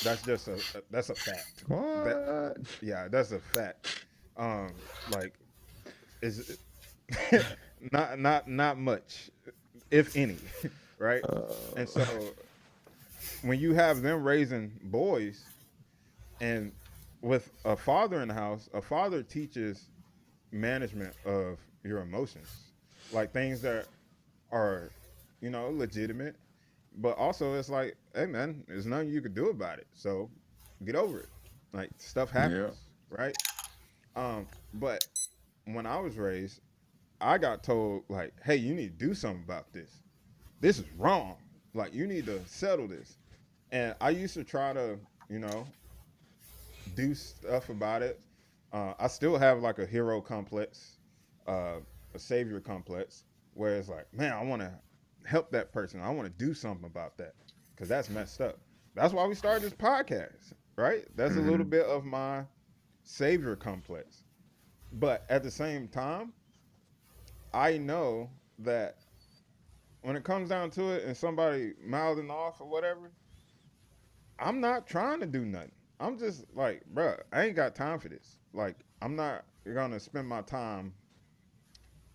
that's just that's a fact. That
What?
yeah, that's a fact. Like is not much, if any, right? And
Uh,
so when you have them raising boys, and with a father in the house, a father teaches management of your emotions. like things that are, legitimate. But also, it's like, hey man, there's nothing you could do about it. So get over it. Like stuff
Yeah.
happens, right? But when I was raised, I got told like, hey, you need to do something about this. This is wrong. Like you need to settle this. And I used to try to, you know, do stuff about it. I still have like a hero complex, a savior complex, where it's like, man, I want to help that person. I want to do something about that because that's messed up. That's why we started this podcast, right? That's a little
Hmm.
bit of my savior complex. But at the same time, I know that when it comes down to it and somebody mouthing off or whatever, I'm not trying to do nothing. I'm just like, bruh, I ain't got time for this. Like, I'm not gonna spend my time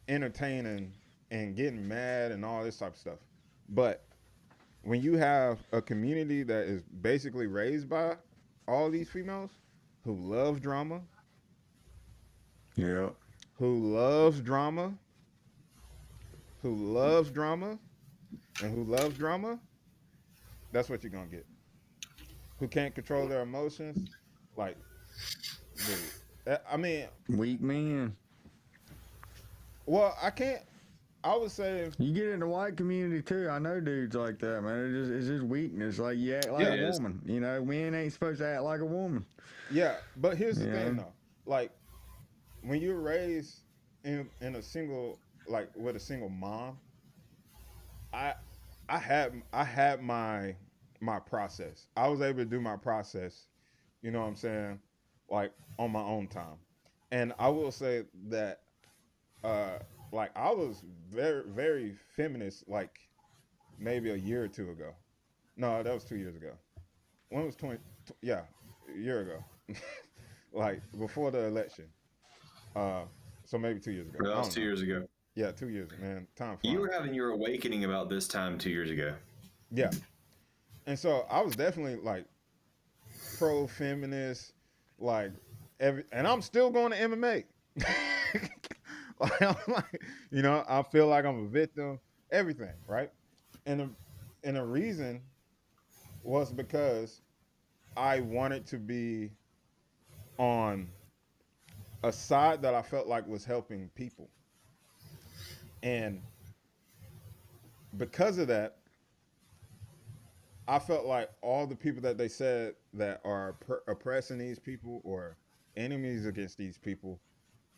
entertaining and getting mad and all this type of stuff. But when you have a community that is basically raised by all these females who love drama,
Yeah.
who loves drama, who loves drama, and who loves drama, that's what you're gonna get. Who can't control their emotions, like, dude. I mean,
Weak men.
well, I can't. I would say,
You get in the white community too. I know dudes like that, man. It's just weakness. Like you act like
Yeah,
a
it is.
woman. You know, men ain't supposed to act like a woman.
yeah. But here's the
You
thing,
know.
though. Like, when you're raised in a single, like with a single mom, I I had my process. I was able to do my process. You know what I'm saying? Like on my own time, and I will say that, uh, like I was very feminist. Like maybe a year or two ago. No, that was 2 years ago. When was 20? Yeah, a year ago. Like before the election. Uh, so maybe 2 years ago.
Well, that
I
was
don't
two
know.
years ago.
Yeah, 2 years, man. Time
You
flying.
were having your awakening about this time 2 years ago.
Yeah, and so I was definitely like pro feminist, like and I'm still going to MMA. Like, I'm like, I feel like I'm a victim. Everything, right? And the reason was because I wanted to be on a side that I felt like was helping people, and because of that, I felt like all the people that they said that are oppressing these people or enemies against these people,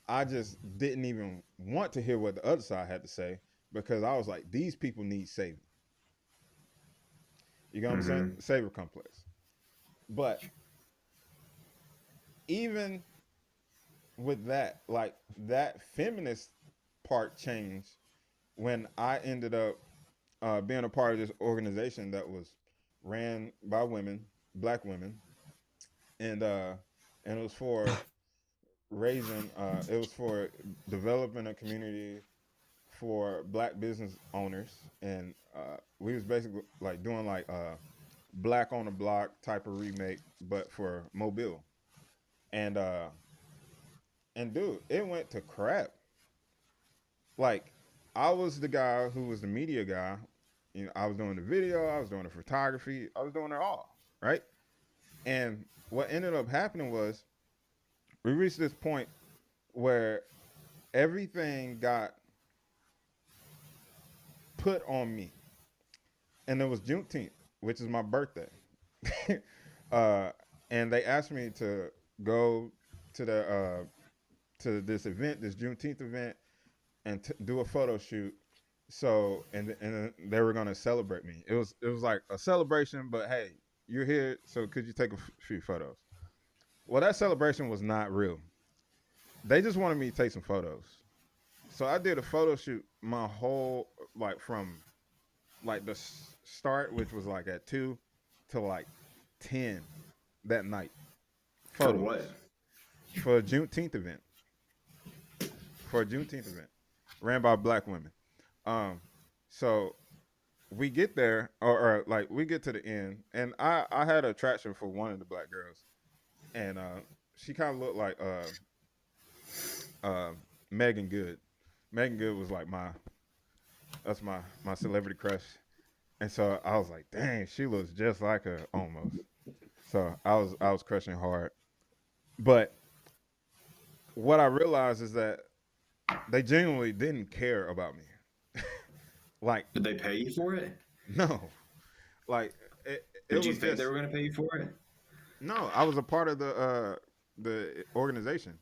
I just didn't even want to hear what the other side had to say because I was like, these people need saving. You know what I'm saying?
Mm-hmm.
Savior complex. But even with that, like that feminist part changed when I ended up being a part of this organization that was ran by women, black women, and it was for it was for developing a community for black business owners, and we was basically like doing like black on the block type of remake, but for Mobile, and dude, it went to crap. Like I was the guy who was the media guy. I was doing the video, I was doing the photography, I was doing it all, right? And what ended up happening was we reached this point where everything got put on me, and it was Juneteenth, which is my birthday. uh, and they asked me to go to this event, this Juneteenth event, and do a photo shoot. So and they were gonna celebrate me. It was like a celebration, but hey, you're here, so could you take a few photos? Well, that celebration was not real. They just wanted me to take some photos. So I did a photo shoot my whole like from like the start, which was like at 2 to like 10 that night.
For what?
Photos for a Juneteenth event. For a Juneteenth event ran by black women. Um, so we get there, or like we get to the end, and I had an attraction for one of the black girls, and she kind of looked like Megan Good. Megan Good was like that's my celebrity crush, and so I was like, dang, she looks just like her almost. So I was crushing hard, but what I realized is that they genuinely didn't care about me. Like,
Did they pay you for it?
no, like it
Did you
was
think they
just
were going to pay you for it?
no. I was a part of the organization,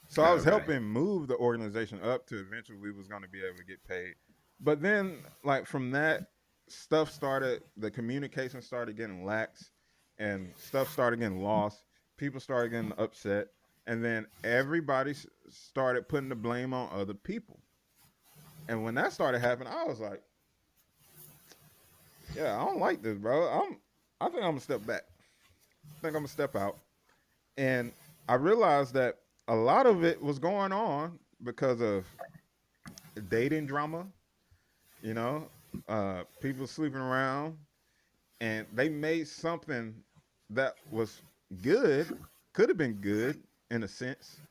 so I
Oh,
was
okay.
helping move the organization up to eventually we was going to be able to get paid. But then, like from that, stuff started. The communication started getting lax, and stuff started getting lost. People started getting upset, and then everybody started putting the blame on other people. And when that started happening, I was like, "Yeah, I don't like this, bro. I think I'm gonna step back. I think I'm gonna step out." And I realized that a lot of it was going on because of dating drama, you know, people sleeping around, and they made something that was good, could have been good in a sense,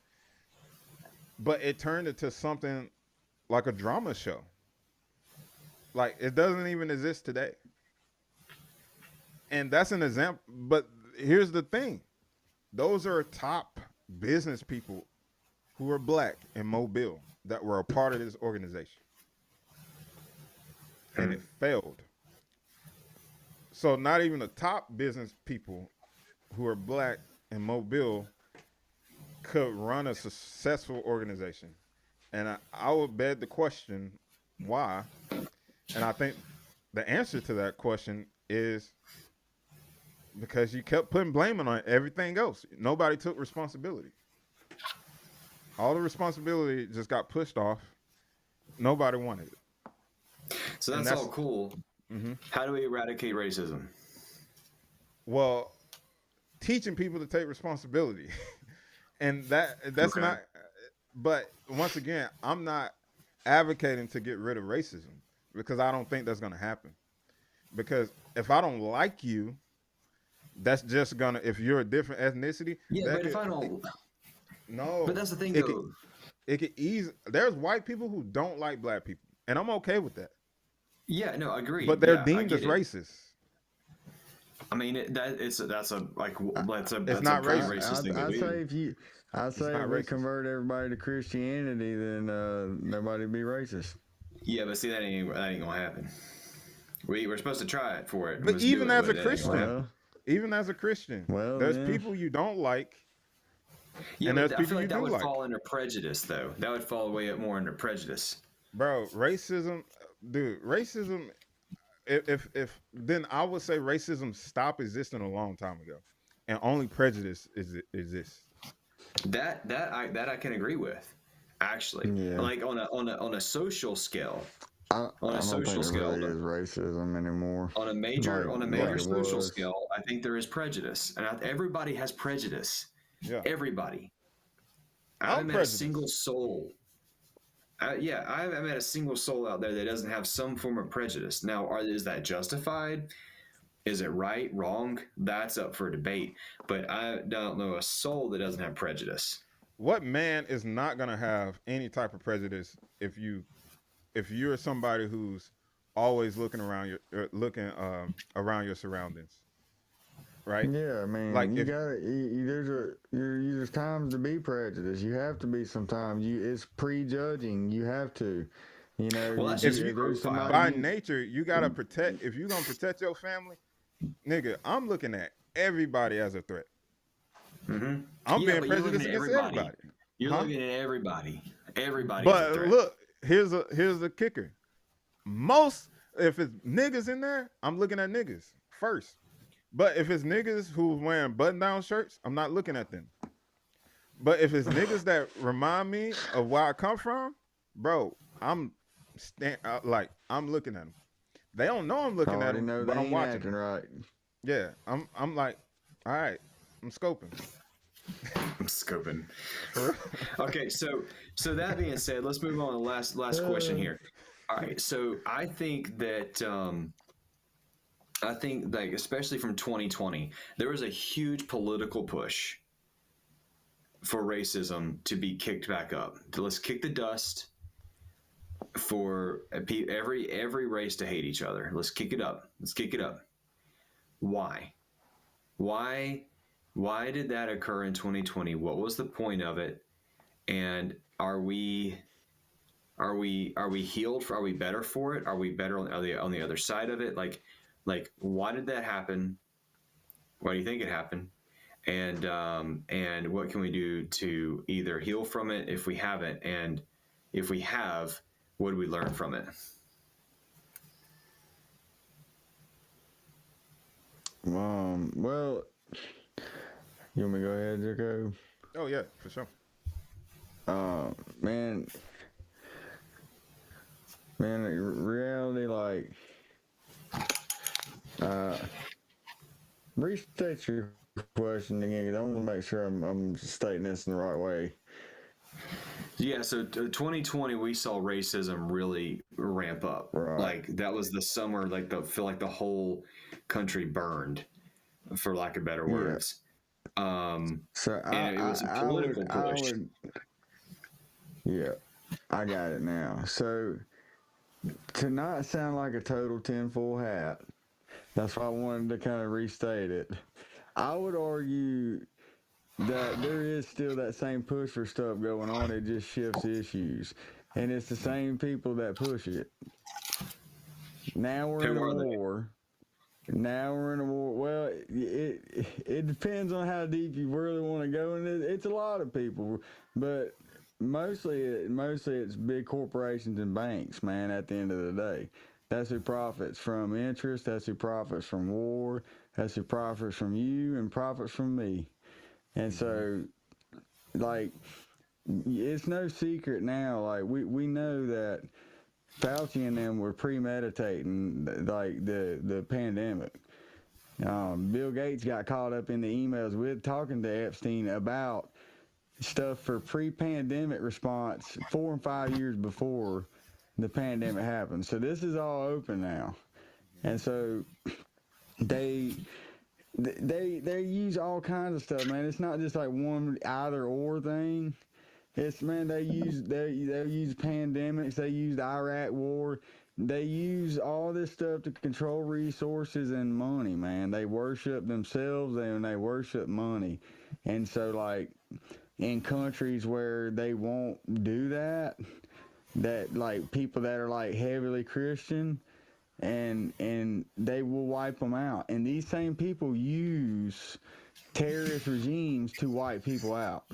but it turned into something like a drama show. Like it doesn't even exist today. And that's an example. But here's the thing: those are top business people who are black and mobile that were a part of this organization, and
Hmm.
it failed. So not even the top business people who are black and mobile could run a successful organization. And I would beg the question, why? And I think the answer to that question is because you kept putting blaming on everything else. Nobody took responsibility. All the responsibility just got pushed off. Nobody wanted it.
So
And
that's all
that's,
cool.
mhm.
How do we eradicate racism?
Well, teaching people to take responsibility. And that's
Okay.
not, but once again, I'm not advocating to get rid of racism because I don't think that's going to happen. Because if I don't like you, that's just gonna. If you're a different ethnicity,
Yeah,
that
but if
could
I don't, but
no.
that's the thing
It could
though.
it could ease. There's white people who don't like black people, and I'm okay with that.
Yeah, no,
But
agreed.
they're
Yeah, I
deemed as
get it.
racist.
I mean, that's a like
I,
It's
that's a
not
pretty
I,
racist.
racist thing to
I
do.
say if you, I
It's
say
not
if we
racist.
convert everybody to Christianity, then nobody'd be racist.
Yeah, but see that ain't gonna happen. We're supposed to try it for it and
But
let's do
even
it,
as
but
a
that ain't gonna
Christian,
happen.
Well,
even as a Christian,
well
there's
then,
people you don't like,
Yeah,
and
but
there's
I
people
feel
you
like that
do
would
like.
fall under prejudice, though. That would fall way up more under prejudice.
Bro, racism, dude, racism. If then I would say racism stopped existing a long time ago, and only prejudice exists.
That I can agree with, actually.
yeah,
Like on a social scale, on
I
a
don't think
social
there
scale,
really is racism anymore.
on a
Like
Yeah,
major
it
social
was.
scale, I think there is prejudice, and everybody has prejudice.
yeah.
Everybody. I
I'm
haven't met a single
prejudiced.
soul. Yeah, I haven't met a single soul out there that doesn't have some form of prejudice. Now, is that justified? Is it right, wrong? That's up for debate. But I don't know a soul that doesn't have prejudice.
What man is not gonna have any type of prejudice if you're somebody who's always looking around looking around your surroundings, right?
Yeah, I
Like
mean, you
if
got there's times to be prejudiced. You have to be sometimes. It's prejudging. You have to,
Well, that's
if
just
you
if there's somebody
profile.
by nature you gotta protect if you're gonna protect your family, nigga, I'm looking at everybody as a threat.
Hmm.
I'm
Yeah,
being
but you're looking
prejudiced
at
against
everybody.
everybody,
You're
huh?
looking at everybody. Everybody is a
But
threat.
look, here's the kicker. Most if it's niggas in there, I'm looking at niggas first. But if it's niggas who's wearing button down shirts, I'm not looking at them. But if it's niggas that remind me of where I come from, bro, like I'm looking at them. They don't know I'm looking at
already
them,
know
but
they
I'm
ain't
watching
acting
them.
right.
Yeah, I'm like, all right, I'm scoping.
I'm scoping.
For real.
Okay, so that being said, let's move on to the last question here. All right, so I think like especially from 2020, there was a huge political push for racism to be kicked back up. Let's kick the dust. for every race to hate each other. Let's kick it up. Let's kick it up. Why? Why? Why did that occur in 2020? What was the point of it? And are we healed? Are we better for it? Are we better on the other side of it? Like why did that happen? Why do you think it happened? And what can we do to either heal from it if we haven't, and if we have, what do we learn from it?
Well, you want me to go ahead, Jaco?
Oh yeah, for sure.
Man, reality, like, restate your question again, 'cause I want to make sure I'm stating this in the right way.
Yeah, so 2020 we saw racism really ramp up.
Right.
Like that was the summer, feel like the whole country burned, for lack of better words.
So
and it was a political push.
Yeah, I got it now. So to not sound like a total tinfoil hat, that's why I wanted to kind of restate it. I would argue that there is still that same push for stuff going on. It just shifts issues, and it's the same people that push it. Now we're in a war. Now we're in a war. Well, it depends on how deep you really want to go, and it's a lot of people, but mostly it's big corporations and banks, man. At the end of the day, that's who profits from interest. That's who profits from war. That's who profits from you and profits from me. And so, like, it's no secret now. Like, we know that Fauci and them were premeditating, like, the pandemic. Bill Gates got caught up in the emails with talking to Epstein about stuff for pre-pandemic response 4 and 5 years before the pandemic happened. So this is all open now. And so they use all kinds of stuff, man. It's not just like one either or thing. It's, man, they use pandemics, they use the Iraq war, they use all this stuff to control resources and money, man. They worship themselves and they worship money. And so, like, in countries where they won't do that like people that are like heavily Christian, and they will wipe them out. And these same people use terrorist regimes to wipe people out.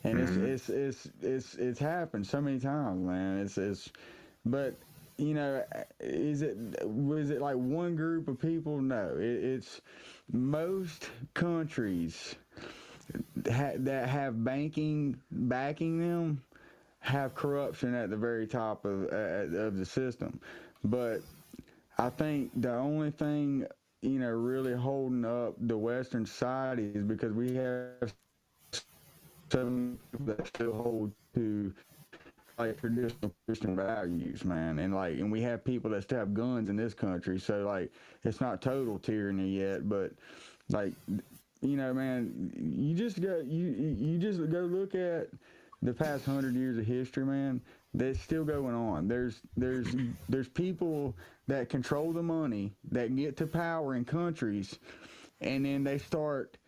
And it's happened so many times, man. But you know, was it like one group of people? No, it's most countries that have banking backing them have corruption at the very top of the system. But I think the only thing, you know, really holding up the Western society is because we have some people that still hold to like traditional Christian values, man, and we have people that still have guns in this country. So like, it's not total tyranny yet, but like, you know, man, you just go look at the past 100 years of history, man. That's still going on. There's people that control the money that get to power in countries, and then they start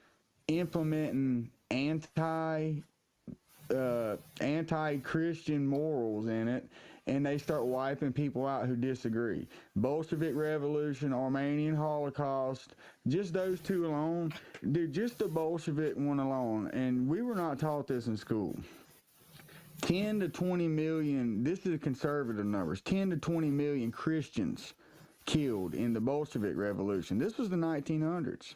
implementing anti-Christian morals in it, and they start wiping people out who disagree. Bolshevik Revolution, Armenian Holocaust, just those two alone, dude, just the Bolshevik one alone, and we were not taught this in school. 10 to 20 million, this is conservative numbers, 10 to 20 million Christians killed in the Bolshevik Revolution. This was the 1900s.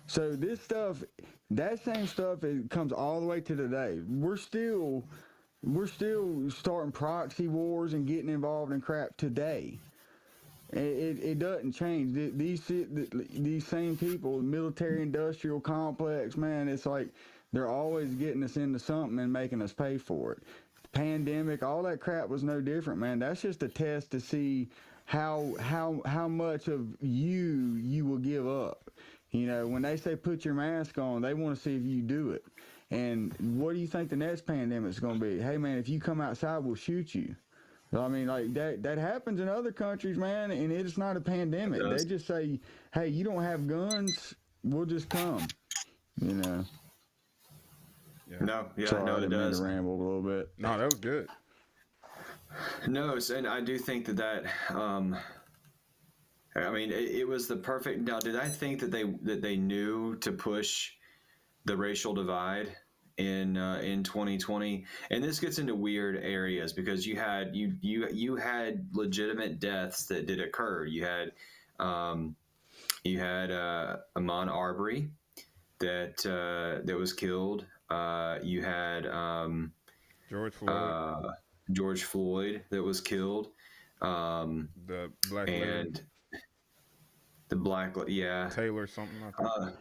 So this stuff, that same stuff, it comes all the way to today. We're still starting proxy wars and getting involved in crap today. It doesn't change. These same people, military industrial complex, man, it's like they're always getting us into something and making us pay for it. Pandemic, all that crap was no different, man. That's just a test to see how much of you will give up. You know, when they say put your mask on, they want to see if you do it. And what do you think the next pandemic is going to be? Hey, man, if you come outside, we'll shoot you. I mean, like that happens in other countries, man, and it's not a pandemic. They just say, "Hey, you don't have guns, we'll just come." You know.
Yeah.
No, yeah,
Sorry,
no,
I
it
didn't mean
does.
to ramble a little bit.
No, that was good.
No, and I do think that I mean, it was the perfect. Now, did I think that they knew to push the racial divide in 2020? And this gets into weird areas because you had legitimate deaths that did occur. Um, you had Ahmaud Arbery that was killed. You had
George Floyd,
George Floyd that was killed.
the black lady,
And the black, yeah.
Taylor something, I think.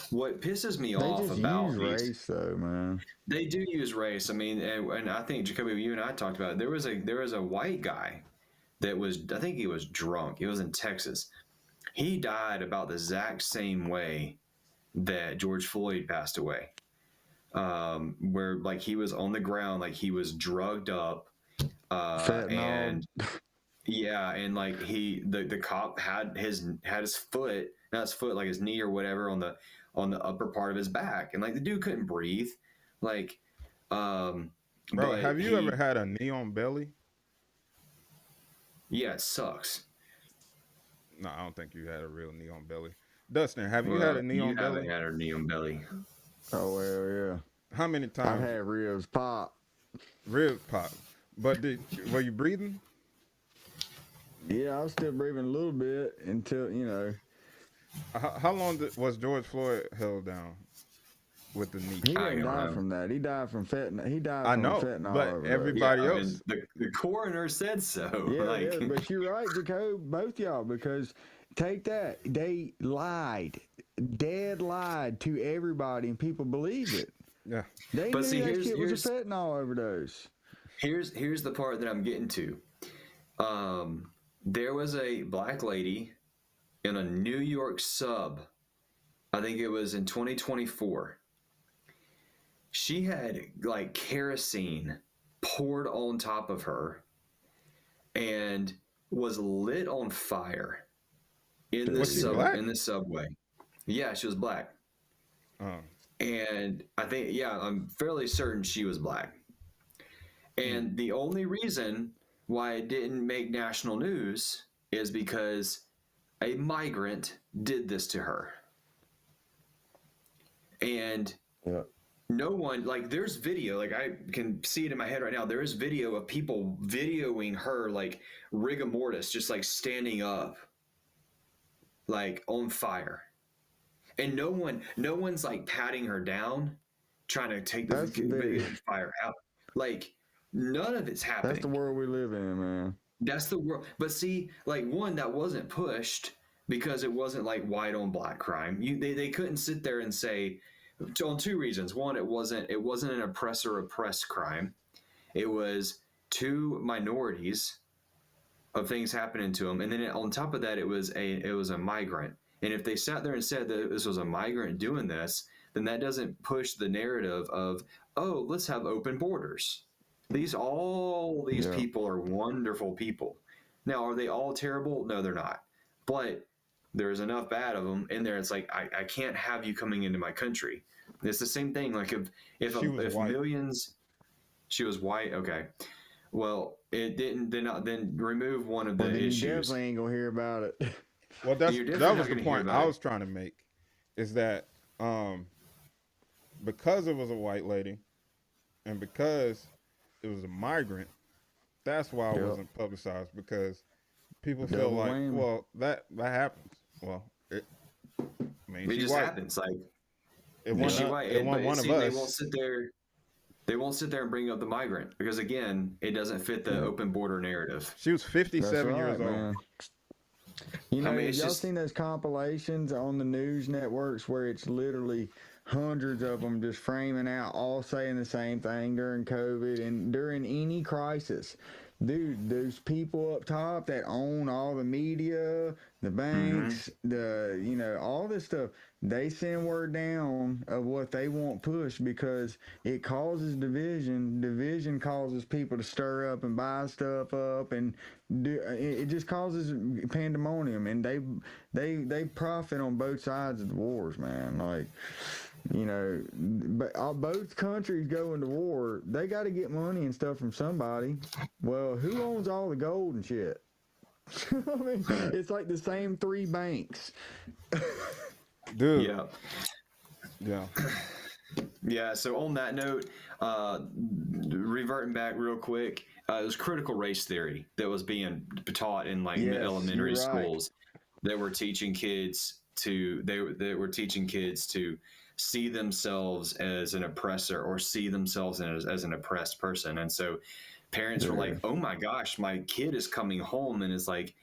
What pisses me
They
off
just
about
use
these,
race, though, man.
they do use race. I mean, and I think Jacoby, you and I talked about it. There was a white guy that was, I think he was drunk. He was in Texas. He died about the exact same way that George Floyd passed away, where like he was on the ground, like he was drugged up, and yeah, and like the cop had his foot, not his foot, like his knee or whatever on the upper part of his back, and like the dude couldn't breathe, like,
Bro,
but
have you ever had a knee on belly?
Yeah, it sucks.
No, I don't think you had a real knee on belly. Dustin, have you
Well,
had a knee
you
on
haven't
belly?
had a knee on belly.
Oh well, yeah.
How many
I've
times?
had ribs pop.
Rib pop. But were you breathing?
Yeah, I was still breathing a little bit until, you know.
How long was George Floyd held down with the knee?
He
I
didn't
don't
die
know.
from that. He died from fentanyl. He died
I
from
know,
fentanyl
but
overdose.
everybody
Yeah, I
else.
mean, the coroner said so.
Yeah,
like,
yeah, but you're right, Jacob, both y'all, because take that. They lied. Dead lied to everybody, and people believed it.
Yeah.
They
But
knew
see,
that shit was a fentanyl overdose.
here's the part that I'm getting to. There was a black lady in a New York sub. I think it was in 2024. She had like kerosene poured on top of her and was lit on fire in
Was she black?
in the subway. Yeah, she was black. And I think, yeah, I'm fairly certain she was black. And the only reason why it didn't make national news is because a migrant did this to her. And no one, like, there's video, like, I can see it in my head right now. There is video of people videoing her, like, rigor mortis, just like standing up, like, on fire. And no one's like patting her down, trying to take the fire out. Like, none of it's happening.
That's the world we live in, man.
That's the world. But see, like, one, that wasn't pushed because it wasn't like white on black crime. They couldn't sit there and say, on two reasons. One, it wasn't an oppressor oppressed crime. It was two minorities of things happening to them, and then on top of that, it was a migrant. And if they sat there and said that this was a migrant doing this, then that doesn't push the narrative of, oh, let's have open borders. All these people are wonderful people. Now, are they all terrible? No, they're not. But there's enough bad of them in there. It's like, I can't have you coming into my country. It's the same thing. Like if millions, she was white. Okay. Well, it didn't. Then remove one of the issues.
You definitely ain't gonna hear about it.
Well, that was the point I was trying to make, is that because it was a white lady, and because it was a migrant, that's why it wasn't publicized, because people feel like, well, that happens. Well, it
just happens. Like,
it wasn't one of us.
They won't sit there and bring up the migrant because, again, it doesn't fit the open border narrative.
She was 57 years old.
Man. You know, y'all
just
seen those compilations on the news networks where it's literally hundreds of them just framing out, all saying the same thing during COVID and during any crisis. Dude, those people up top that own all the media, the banks, all this stuff, they send word down of what they want pushed because it causes division. Division causes people to stir up and buy stuff up, and it just causes pandemonium. And they profit on both sides of the wars, man. Like, you know, but both countries go into war. They got to get money and stuff from somebody. Well, who owns all the gold and shit? I mean, it's like the same three banks.
Dude.
Yeah.
Yeah.
Yeah. So on that note, reverting back real quick, it was critical race theory that was being taught in like
Yes,
elementary
you're right.
schools. They were teaching kids to they were teaching kids to see themselves as an oppressor or see themselves as an oppressed person. And so parents were like, "Oh my gosh, my kid is coming home and is like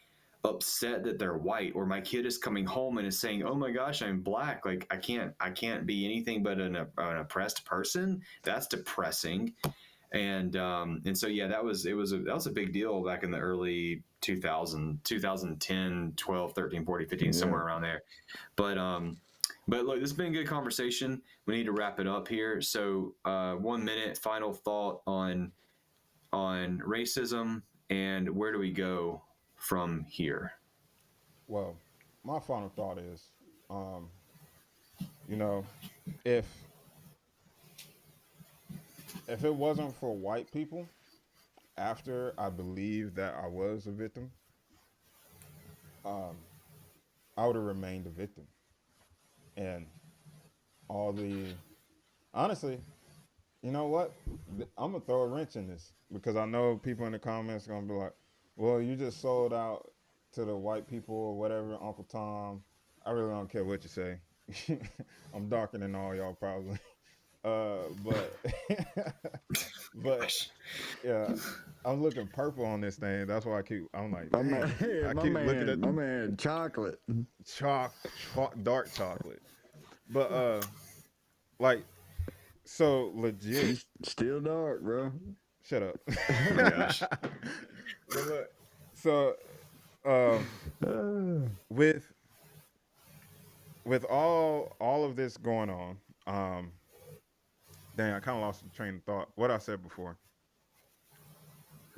upset that they're white, or my kid is coming home and is saying, oh my gosh, I'm black, like I can't be anything but an oppressed person. That's depressing." And so yeah, that was a big deal back in the early 2010, 12, 13, 14, 15, somewhere around there. But look, this has been a good conversation. We need to wrap it up here. So 1 minute final thought on racism, and where do we go from here?
Well, my final thought is, you know, if it wasn't for white people, after I believe that I was a victim, um, I would have remained a victim. And all the honestly, you know what? I'm gonna throw a wrench in this because I know people in the comments are gonna be like, "Well, you just sold out to the white people or whatever, Uncle Tom." I really don't care what you say. I'm darker than all y'all probably. But but yeah, I'm looking purple on this thing. That's why I'm like,
My
dang.
man,
I keep looking at
my man, chocolate.
dark chocolate. But like so legit.
Still dark, bro.
Shut up.
Oh my gosh.
But look, so with all of this going on, dang, I kind of lost the train of thought. What I said before.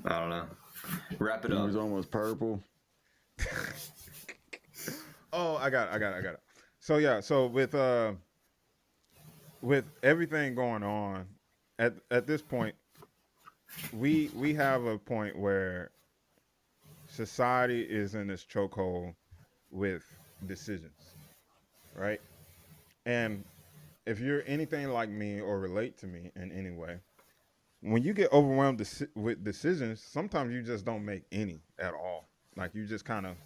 I don't know. Wrap it
He
up.
was almost purple.
Oh, I got it. So yeah, so with everything going on, at this point, we have a point where society is in this chokehold with decisions, right? And if you're anything like me or relate to me in any way, when you get overwhelmed with decisions, sometimes you just don't make any at all. Like you just kind of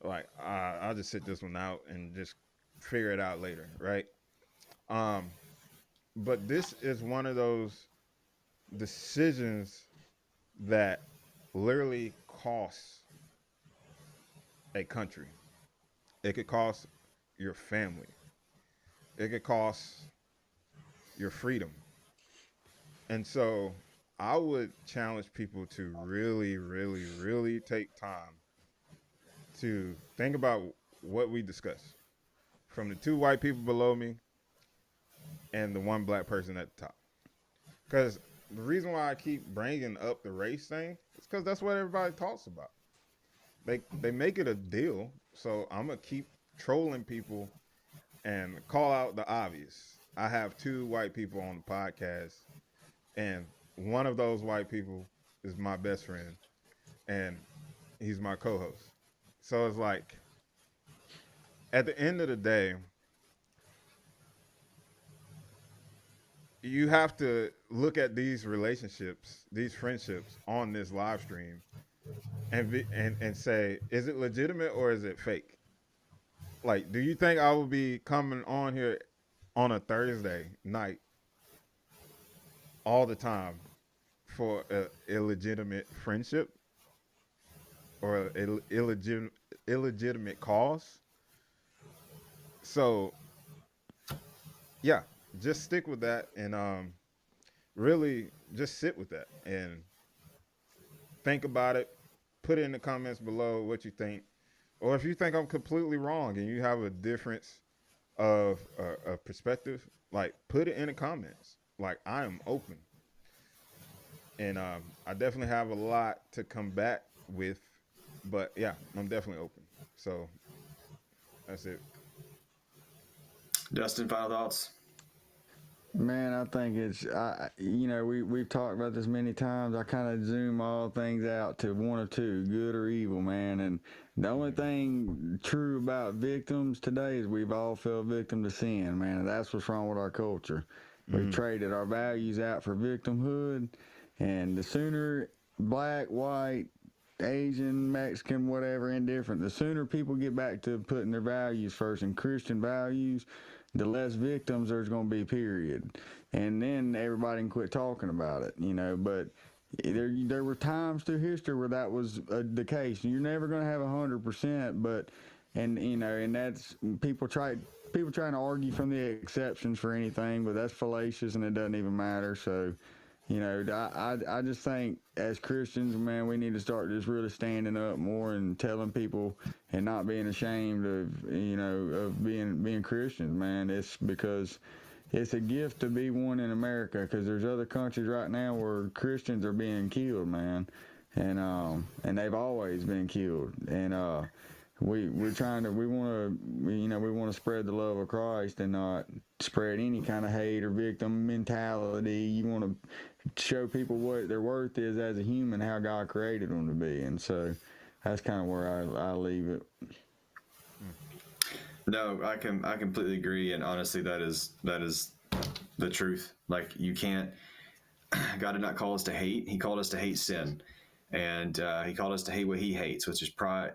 like, I'll just sit this one out and just figure it out later, right? Um, but this is one of those decisions that literally costs a country. It could cost your family. It could cost your freedom. And so I would challenge people to really, really, really take time to think about what we discussed. From the two white people below me and the one black person at the top. Because the reason why I keep bringing up the race thing is because that's what everybody talks about. They make it a deal, so I'm gonna keep trolling people and call out the obvious. I have two white people on the podcast, and one of those white people is my best friend, and he's my co-host. So it's like, at the end of the day, you have to look at these relationships, these friendships on this live stream, and say, is it legitimate or is it fake? Like, do you think I will be coming on here on a Thursday night all the time for an illegitimate friendship or an illegitimate cause? So, yeah, just stick with that and really just sit with that and think about it. Put it in the comments below what you think. Or if you think I'm completely wrong and you have a difference of a perspective, like put it in the comments. Like I am open, and I definitely have a lot to come back with, but yeah, I'm definitely open. So that's it.
Dustin, final thoughts?
Man, I think we've talked about this many times. I kind of zoom all things out to one or two, good or evil, man. And the only thing true about victims today is we've all fell victim to sin, man. And that's what's wrong with our culture. We've
Mm.
traded our values out for victimhood, and the sooner black, white, Asian, Mexican, whatever, indifferent, the sooner people get back to putting their values first and Christian values, the less victims there's going to be, period. And then everybody can quit talking about it, but there were times through history where that was the case. You're never going to have 100%, but and that's people trying to argue from the exceptions for anything, but that's fallacious and it doesn't even matter. So I just think as Christians, man, we need to start just really standing up more and telling people and not being ashamed of being Christians, man. It's because it's a gift to be one in America, because there's other countries right now where Christians are being killed, man, and they've always been killed, and we want to spread the love of Christ and not spread any kind of hate or victim mentality. You want to show people what their worth is as a human, how God created them to be, and so that's kind of where I leave it.
No, I completely agree, and honestly, that is the truth. Like you can't. God did not call us to hate; He called us to hate sin, and He called us to hate what He hates, which is pride.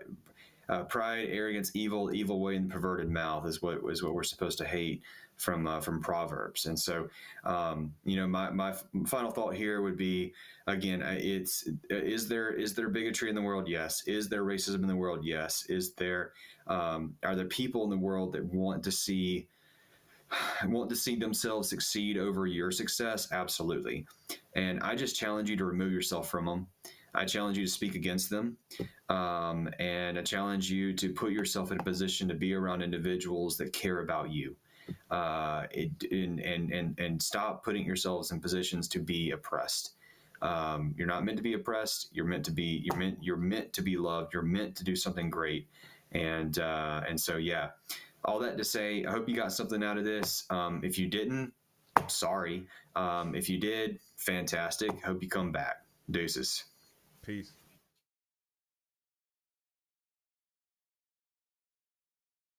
Pride, arrogance, evil way, and perverted mouth is what we're supposed to hate from Proverbs. And so, my final thought here would be, again, is there bigotry in the world? Yes. Is there racism in the world? Yes. Is there are there people in the world that want to see themselves succeed over your success? Absolutely. And I just challenge you to remove yourself from them. I challenge you to speak against them. And I challenge you to put yourself in a position to be around individuals that care about you. And stop putting yourselves in positions to be oppressed. You're not meant to be oppressed. You're meant to be loved. You're meant to do something great. And so, yeah, all that to say, I hope you got something out of this. If you didn't, sorry. If you did, fantastic. Hope you come back. Deuces.
Peace.